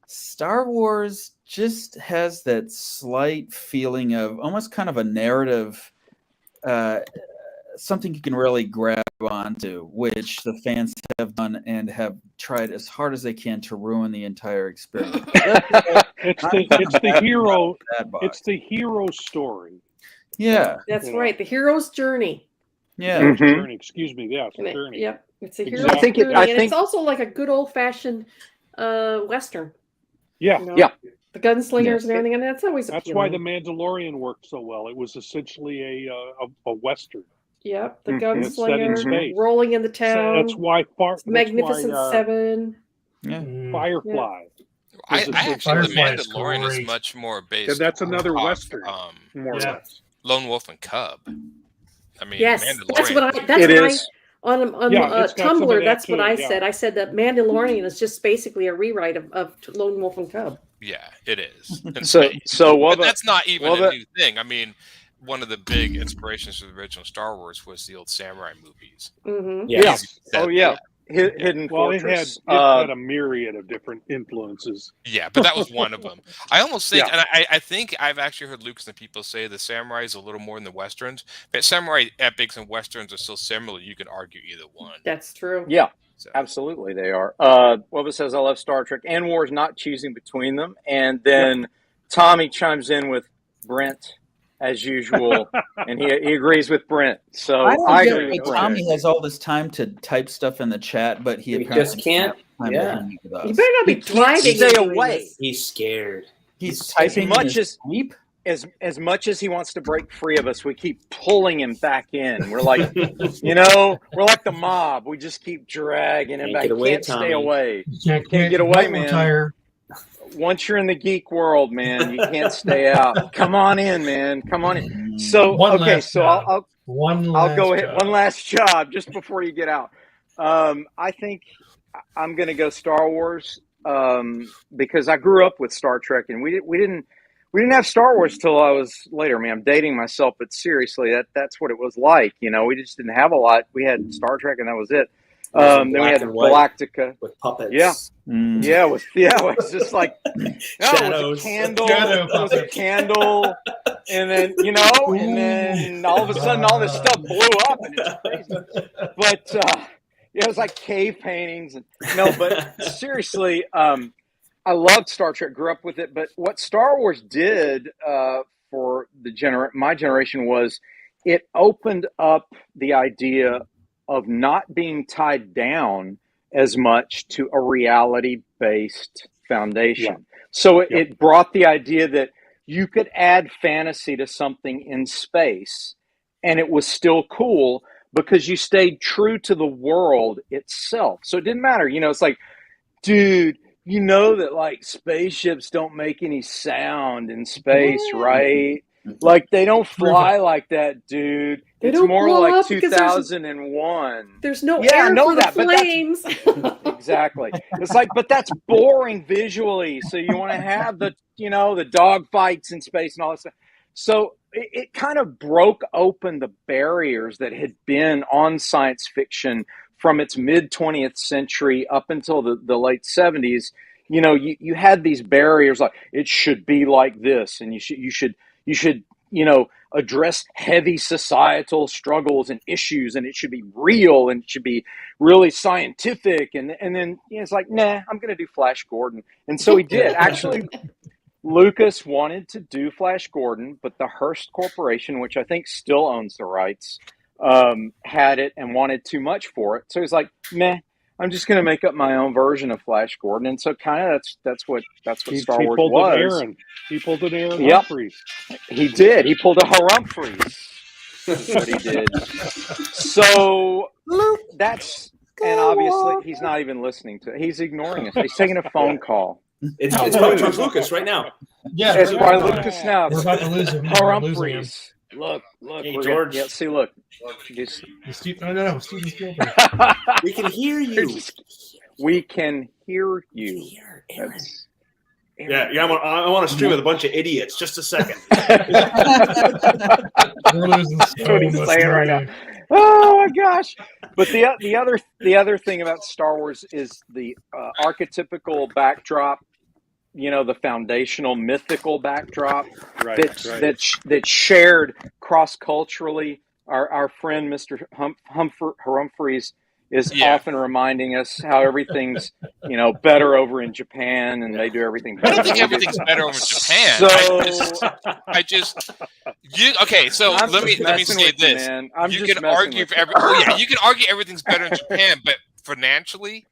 Speaker 7: Star Wars just has that slight feeling of almost kind of a narrative, something you can really grab onto, which the fans have done and have tried as hard as they can to ruin the entire experience.
Speaker 3: It's the hero. It's the hero story.
Speaker 7: Yeah.
Speaker 2: That's right. The hero's journey.
Speaker 7: Yeah.
Speaker 3: Journey. Excuse me. Yeah,
Speaker 2: And
Speaker 3: journey.
Speaker 2: Yep. It's a hero's
Speaker 3: Exactly.
Speaker 2: journey. And it's also like a good old fashioned Western.
Speaker 3: Yeah.
Speaker 1: Yeah.
Speaker 2: The gunslingers and everything. And that's always
Speaker 3: That's
Speaker 2: appealing.
Speaker 3: why the Mandalorian worked so well. It was essentially a western.
Speaker 2: Yep. The
Speaker 3: It's set in
Speaker 2: gunslinger
Speaker 3: space.
Speaker 2: rolling in the town.
Speaker 3: That's why
Speaker 2: Magnificent Seven.
Speaker 3: Firefly.
Speaker 6: I actually, the
Speaker 5: Firefly is
Speaker 6: Mandalorian is
Speaker 5: great.
Speaker 6: much more based.
Speaker 3: And that's another
Speaker 6: off,
Speaker 3: western. More or
Speaker 5: Yeah.
Speaker 3: less.
Speaker 6: Lone Wolf and Cub. I mean,
Speaker 2: Yes.
Speaker 6: Mandalorian.
Speaker 2: That's what
Speaker 1: It
Speaker 2: I
Speaker 1: is.
Speaker 2: on
Speaker 3: Yeah, it's got some of
Speaker 2: Tumblr,
Speaker 3: that
Speaker 2: that's what
Speaker 3: too,
Speaker 2: I
Speaker 3: yeah.
Speaker 2: said. I said that Mandalorian is just basically a rewrite of Lone Wolf and Cub.
Speaker 6: Yeah, it is. In
Speaker 1: So
Speaker 6: space.
Speaker 1: so what
Speaker 6: But
Speaker 1: about
Speaker 6: that's not even
Speaker 1: well,
Speaker 6: a new thing. I mean, one of the big inspirations for the original Star Wars was the old samurai movies.
Speaker 2: Mm-hmm.
Speaker 1: Yeah.
Speaker 6: That-
Speaker 1: Oh yeah. Hidden
Speaker 3: Well,
Speaker 1: Fortress.
Speaker 3: it had a myriad of different influences.
Speaker 6: Yeah, but that was one of them. I almost think,
Speaker 1: Yeah.
Speaker 6: and I think I've actually heard Lucas and people say the samurai is a little more than the westerns, but samurai epics and westerns are still similar. You could argue either one.
Speaker 2: That's true.
Speaker 1: Yeah,
Speaker 6: So,
Speaker 1: absolutely they are. Wubba says I love Star Trek and Wars, not choosing between them. And then Tommy chimes in with Brent as usual, and he agrees with Brent. So
Speaker 7: I don't
Speaker 1: I
Speaker 7: get
Speaker 1: agree
Speaker 7: why
Speaker 1: with Brent.
Speaker 7: Tommy has all this time to type stuff in the chat, but he
Speaker 4: He
Speaker 7: apparently
Speaker 4: just can't.
Speaker 7: doesn't have time
Speaker 4: Yeah.
Speaker 7: to hang with us.
Speaker 2: You better not be
Speaker 1: He can't
Speaker 2: driving.
Speaker 1: stay
Speaker 2: and doing
Speaker 1: away.
Speaker 2: this.
Speaker 4: He's scared.
Speaker 7: He's
Speaker 1: As
Speaker 7: typing
Speaker 1: much
Speaker 7: in his
Speaker 1: as-
Speaker 7: sleep.
Speaker 1: As much as he wants to break free of us, we keep pulling him back in. We're like, we're like the mob. We just keep dragging him
Speaker 4: Can't
Speaker 1: back.
Speaker 4: get away,
Speaker 1: Can't stay
Speaker 4: Tommy.
Speaker 1: away.
Speaker 5: You can't
Speaker 1: get away,
Speaker 5: might
Speaker 1: man.
Speaker 5: retire.
Speaker 1: Once you're in the geek world, man, you can't stay out. Come on in, man. Come on in. So
Speaker 5: One
Speaker 1: okay,
Speaker 5: last
Speaker 1: so I'll I'll go ahead. One last job just before you get out. I think I'm going to go Star Wars because I grew up with Star Trek, and we didn't have Star Wars till I was later. I mean, I'm dating myself, but seriously, that's what it was like. You know, we just didn't have a lot. We had Star Trek, and that was it. Then we had Galactica
Speaker 4: with puppets.
Speaker 1: Yeah. Yeah, it was just like
Speaker 4: Shadows.
Speaker 1: It was a candle, and then and then all of a sudden all this stuff blew up, and it's crazy. But it was like cave paintings, and but seriously, I loved Star Trek, grew up with it. But what Star Wars did for my generation was it opened up the idea of not being tied down as much to a reality-based foundation. Yeah. So it brought the idea that you could add fantasy to something in space and it was still cool because you stayed true to the world itself. So it didn't matter. It's like, dude, you know that like spaceships don't make any sound in space, right? Like they don't fly like that, dude. It's more like 2001.
Speaker 2: There's no air for the flames.
Speaker 1: Exactly. It's like, but that's boring visually. So you want to have the dog fights in space and all that stuff. So it kind of broke open the barriers that had been on science fiction from its mid 20th century up until the late 70s. You had these barriers like it should be like this, and you should address heavy societal struggles and issues, and it should be real, and it should be really scientific. And then it's like, nah, I'm going to do Flash Gordon. And so he did. Actually, Lucas wanted to do Flash Gordon, but the Hearst Corporation, which I think still owns the rights, had it and wanted too much for it. So he's like, meh, I'm just going to make up my own version of Flash Gordon. And so kind of that's what Star Wars was.
Speaker 3: He pulled an Aaron Humphreys.
Speaker 1: He did. He pulled a Humphreys. That's what he did. So that's, and obviously he's not even listening to it. He's ignoring us. He's taking a phone call.
Speaker 4: It's probably George Lucas right now.
Speaker 5: Yeah,
Speaker 1: it's probably Lucas now.
Speaker 5: We're about to lose him.
Speaker 1: Humphreys. Look,
Speaker 4: hey, George.
Speaker 1: Look.
Speaker 5: No, Steven Spielberg.
Speaker 4: We can hear you.
Speaker 1: We can hear you.
Speaker 4: Aaron. Yeah. I want to stream with a bunch of idiots. Just a second.
Speaker 5: We're losing so much
Speaker 1: right now. Oh my gosh! But the other thing about Star Wars is the archetypical backdrop. The foundational mythical backdrop that shared cross-culturally. Our friend Mr. Humphreys is often reminding us how everything's better over in Japan, and they do everything better.
Speaker 6: I don't think everything's better over in Japan.
Speaker 1: So
Speaker 6: okay. So let me say this: you can argue you can argue everything's better in Japan, but financially,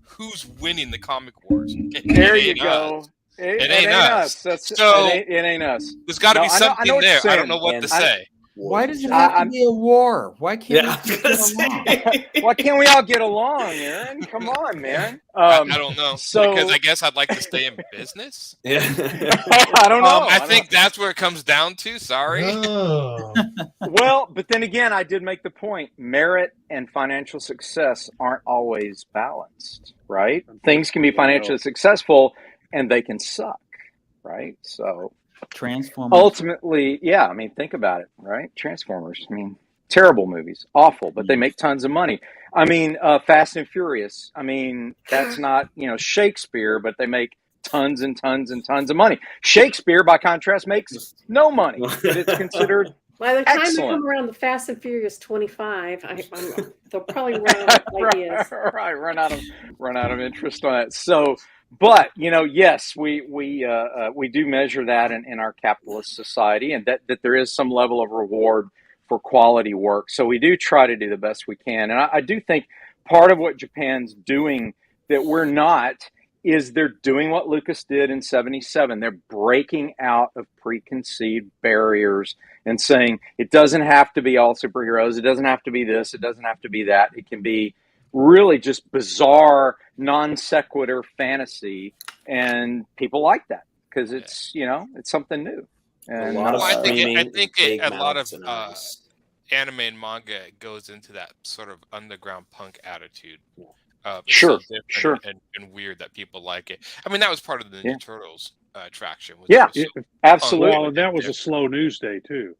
Speaker 6: who's winning the comic wars?
Speaker 1: There you go.
Speaker 6: It ain't us.
Speaker 1: It ain't us.
Speaker 6: There's got to be something there. I don't know what to say.
Speaker 7: Why does it have to be a war? Why can't we get along?
Speaker 1: Why can't we all get along, Aaron? Come on, man.
Speaker 6: I don't know. Because I guess I'd like to stay in business.
Speaker 4: Yeah.
Speaker 1: I don't know.
Speaker 6: I think that's where it comes down to. Sorry.
Speaker 5: Oh.
Speaker 1: Well, but then again, I did make the point. Merit and financial success aren't always balanced, right? Things can be financially successful and they can suck, right? So
Speaker 7: Transformers.
Speaker 1: Ultimately, yeah. I mean, think about it, right? Transformers. I mean, terrible movies, awful, but they make tons of money. I mean, Fast and Furious. I mean, that's not Shakespeare, but they make tons and tons and tons of money. Shakespeare, by contrast, makes no money, but it's considered.
Speaker 2: By the time
Speaker 1: excellent.
Speaker 2: they come around the Fast and Furious 25, they'll probably run out of ideas.
Speaker 1: Right, run out of interest on it. So. But yes, we do measure that in our capitalist society, and that there is some level of reward for quality work. So we do try to do the best we can, and I do think part of what Japan's doing that we're not is they're doing what Lucas did in '77. They're breaking out of preconceived barriers and saying it doesn't have to be all superheroes. It doesn't have to be this. It doesn't have to be that. It can be really just bizarre, non sequitur fantasy, and people like that because it's it's something new. And
Speaker 6: I think a lot of anime and manga goes into that sort of underground punk attitude. It's
Speaker 1: Sure,
Speaker 6: so different
Speaker 1: sure.
Speaker 6: and weird that people like it. I mean, that was part of the Ninja
Speaker 1: Yeah.
Speaker 6: Turtles traction. Which
Speaker 1: Yeah,
Speaker 6: was so
Speaker 1: absolutely.
Speaker 3: Well, and that was a slow news day too.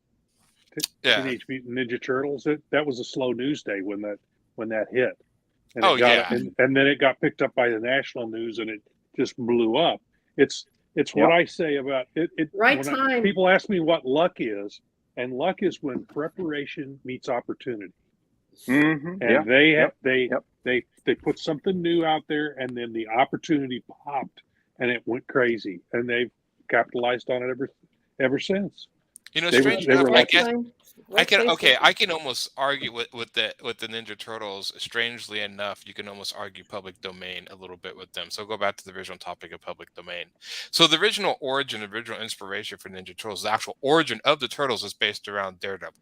Speaker 6: Yeah.
Speaker 3: Teenage Mutant Ninja Turtles. That was a slow news day when that hit. And
Speaker 6: Oh,
Speaker 3: it got,
Speaker 6: yeah.
Speaker 3: and then it got picked up by the national news, and it just blew up. It's what I say about it.
Speaker 2: Right
Speaker 3: when
Speaker 2: time.
Speaker 3: people ask me what luck is, and luck is when preparation meets opportunity.
Speaker 1: Mm-hmm.
Speaker 3: And
Speaker 1: Yeah.
Speaker 3: they put something new out there, and then the opportunity popped, and it went crazy, and they've capitalized on it ever since.
Speaker 6: You know,
Speaker 3: They were-
Speaker 6: strange
Speaker 3: they
Speaker 6: enough,
Speaker 3: were
Speaker 6: I
Speaker 3: lucky.
Speaker 6: guess
Speaker 2: Right place,
Speaker 6: I can almost argue with the Ninja Turtles. Strangely enough, you can almost argue public domain a little bit with them. So go back to the original topic of public domain. So the original origin, the original inspiration for Ninja Turtles, the actual origin of the Turtles is based around Daredevil.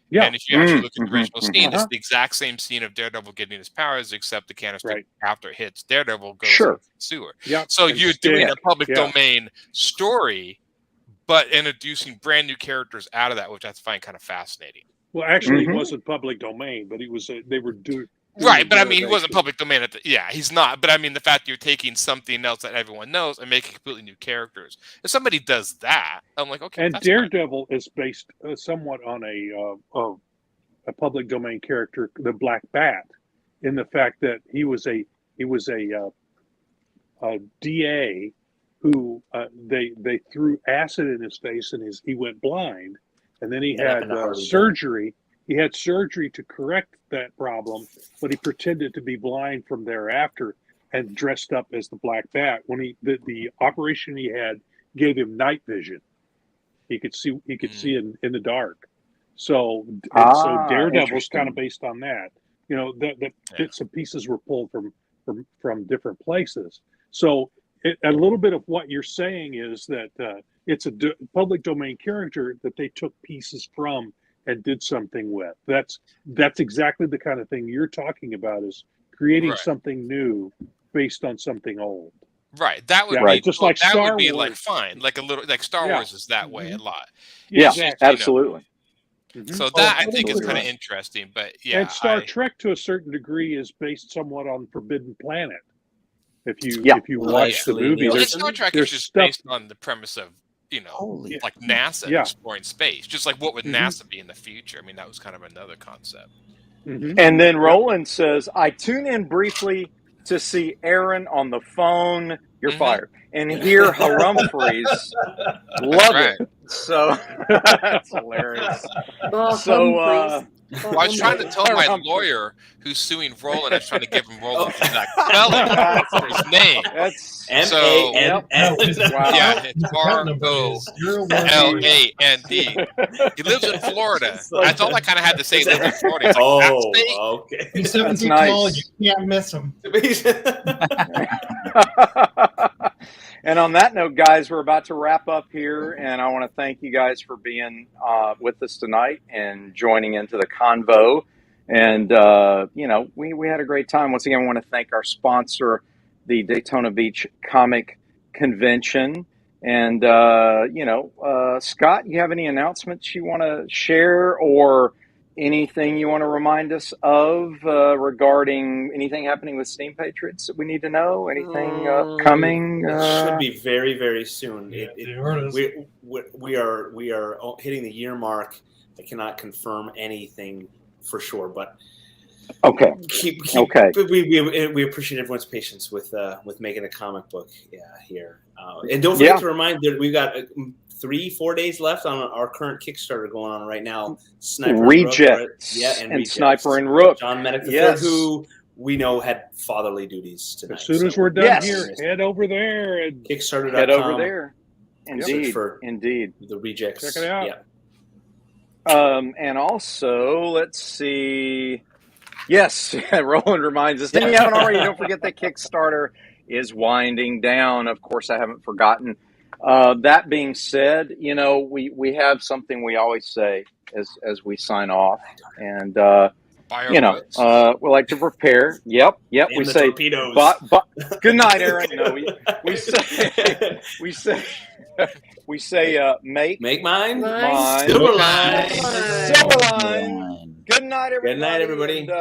Speaker 3: Yeah.
Speaker 6: And if you actually look at the
Speaker 1: Mhm,
Speaker 6: original scene,
Speaker 1: mhm.
Speaker 6: it's the exact same scene of Daredevil getting his powers, except the canister
Speaker 3: Right.
Speaker 6: after it hits Daredevil goes
Speaker 1: Sure.
Speaker 6: into the sewer.
Speaker 3: Yeah.
Speaker 6: So
Speaker 3: And
Speaker 6: you're doing
Speaker 3: Stick.
Speaker 6: a public
Speaker 3: Yeah.
Speaker 6: domain story, but introducing brand new characters out of that, which I find kind of fascinating.
Speaker 3: Well, actually,
Speaker 1: Mhm.
Speaker 3: it wasn't public domain, but it was. They were doing.
Speaker 6: Right, but I mean, he wasn't
Speaker 3: derivation.
Speaker 6: public domain at the. Yeah, he's not. But I mean, the fact that you're taking something else that everyone knows and making completely new characters. If somebody does that, I'm like, okay.
Speaker 3: And
Speaker 6: that's fine.
Speaker 3: Daredevil is based somewhat on a public domain character, the Black Bat, in the fact that he was a DA who they threw acid in his face and he went blind, and then he
Speaker 4: That happened
Speaker 3: had
Speaker 4: to Harley
Speaker 3: surgery. He had surgery to correct that problem, but he pretended to be blind from thereafter and dressed up as the Black Bat. When the operation he had gave him night vision, he could see in the dark. So Daredevil's
Speaker 1: interesting.
Speaker 3: kind of based on that. You know, that bits and pieces were pulled from different places. So a little bit of what you're saying is that it's a public domain character that they took pieces from and did something with. That's exactly the kind of thing you're talking about, is creating
Speaker 6: Right.
Speaker 3: something new based on something old.
Speaker 6: Right, that would
Speaker 3: Yeah,
Speaker 6: be
Speaker 3: right, just like
Speaker 6: that
Speaker 3: Star
Speaker 6: would be like
Speaker 3: Wars.
Speaker 6: fine, like a little like Star
Speaker 3: Yeah.
Speaker 6: Wars is that way a lot.
Speaker 1: Yeah,
Speaker 6: It's just, you know,
Speaker 1: absolutely.
Speaker 3: Mhm.
Speaker 6: So that I think is
Speaker 1: absolutely
Speaker 6: kind of
Speaker 1: right.
Speaker 6: interesting, but yeah,
Speaker 3: And Star Trek, to a certain degree, is based somewhat on Forbidden Planet. If you
Speaker 1: Yeah.
Speaker 3: watch the
Speaker 4: Leslie
Speaker 3: movie,
Speaker 6: well,
Speaker 4: Nielsen?
Speaker 6: Star Trek is
Speaker 3: there's
Speaker 6: just
Speaker 3: stuff.
Speaker 6: based on the premise of
Speaker 7: Holy
Speaker 6: like NASA
Speaker 3: Yeah.
Speaker 6: exploring space, just like what would
Speaker 3: Mhm.
Speaker 6: NASA be in the future? I mean, that was kind of another concept.
Speaker 3: Mhm.
Speaker 1: And then Roland says, I tune in briefly to see Aaron on the phone. You're
Speaker 6: Mhm.
Speaker 1: fired. And hear Humphreys. Love
Speaker 6: Right.
Speaker 1: it. So that's hilarious. So,
Speaker 6: Well, I was trying to tell my
Speaker 1: Humphreys.
Speaker 6: lawyer who's suing Roland. I was trying to give him Roland's exact spelling for his name.
Speaker 1: That's
Speaker 6: So-
Speaker 1: Wow.
Speaker 6: Yeah, it's
Speaker 5: Account number is
Speaker 6: ROLAND. He lives in Florida. I thought I kind of had to say he lives in Florida. He's like,
Speaker 4: Oh,
Speaker 6: that state?
Speaker 4: okay.
Speaker 5: He's 7
Speaker 1: That's
Speaker 5: feet
Speaker 1: nice.
Speaker 5: tall. You can't miss him.
Speaker 1: And on that note, guys, we're about to wrap up here, and I want to thank you guys for being with us tonight and joining into the convo. And we had a great time. Once again, I want to thank our sponsor, the Daytona Beach Comic Convention. And Scott, you have any announcements you want to share, or anything you want to remind us of regarding anything happening with Steam Patriots that we need to know? Anything coming?
Speaker 4: It should be very, very soon.
Speaker 5: Yeah, there it is.
Speaker 4: We are hitting the year mark. I cannot confirm anything for sure, but
Speaker 1: Okay. Okay.
Speaker 4: We appreciate everyone's patience with making a comic book here, and don't forget to remind that we've got 3-4 days left on our current Kickstarter going on right now. Sniper
Speaker 1: Rejects
Speaker 4: and Rook,
Speaker 1: and
Speaker 4: Rejects.
Speaker 1: Sniper and Rook.
Speaker 4: John Medic III,
Speaker 1: Yes.
Speaker 4: who we know had fatherly duties tonight.
Speaker 3: As soon as we're done
Speaker 1: Yes.
Speaker 3: here, head over there and
Speaker 4: Kickstarter.com.
Speaker 1: Head over there.
Speaker 4: Search
Speaker 1: Indeed.
Speaker 4: for
Speaker 1: Indeed.
Speaker 4: the Rejects.
Speaker 3: check it out.
Speaker 4: Yeah.
Speaker 1: And also, let's see. Yes, Roland reminds us. If you haven't already, don't forget that Kickstarter is winding down. Of course, I haven't forgotten. That being said, we have something we always say as we sign off, and
Speaker 6: Buy our books.
Speaker 1: we like to prepare. Yep.
Speaker 4: And
Speaker 1: We
Speaker 4: the
Speaker 1: say,
Speaker 4: torpedoes.
Speaker 1: good night, Aaron. No, we say, make
Speaker 4: Make mine.
Speaker 1: mine
Speaker 4: Silverline.
Speaker 1: Silverline. Good night, everybody.
Speaker 4: Good night, everybody.
Speaker 1: And,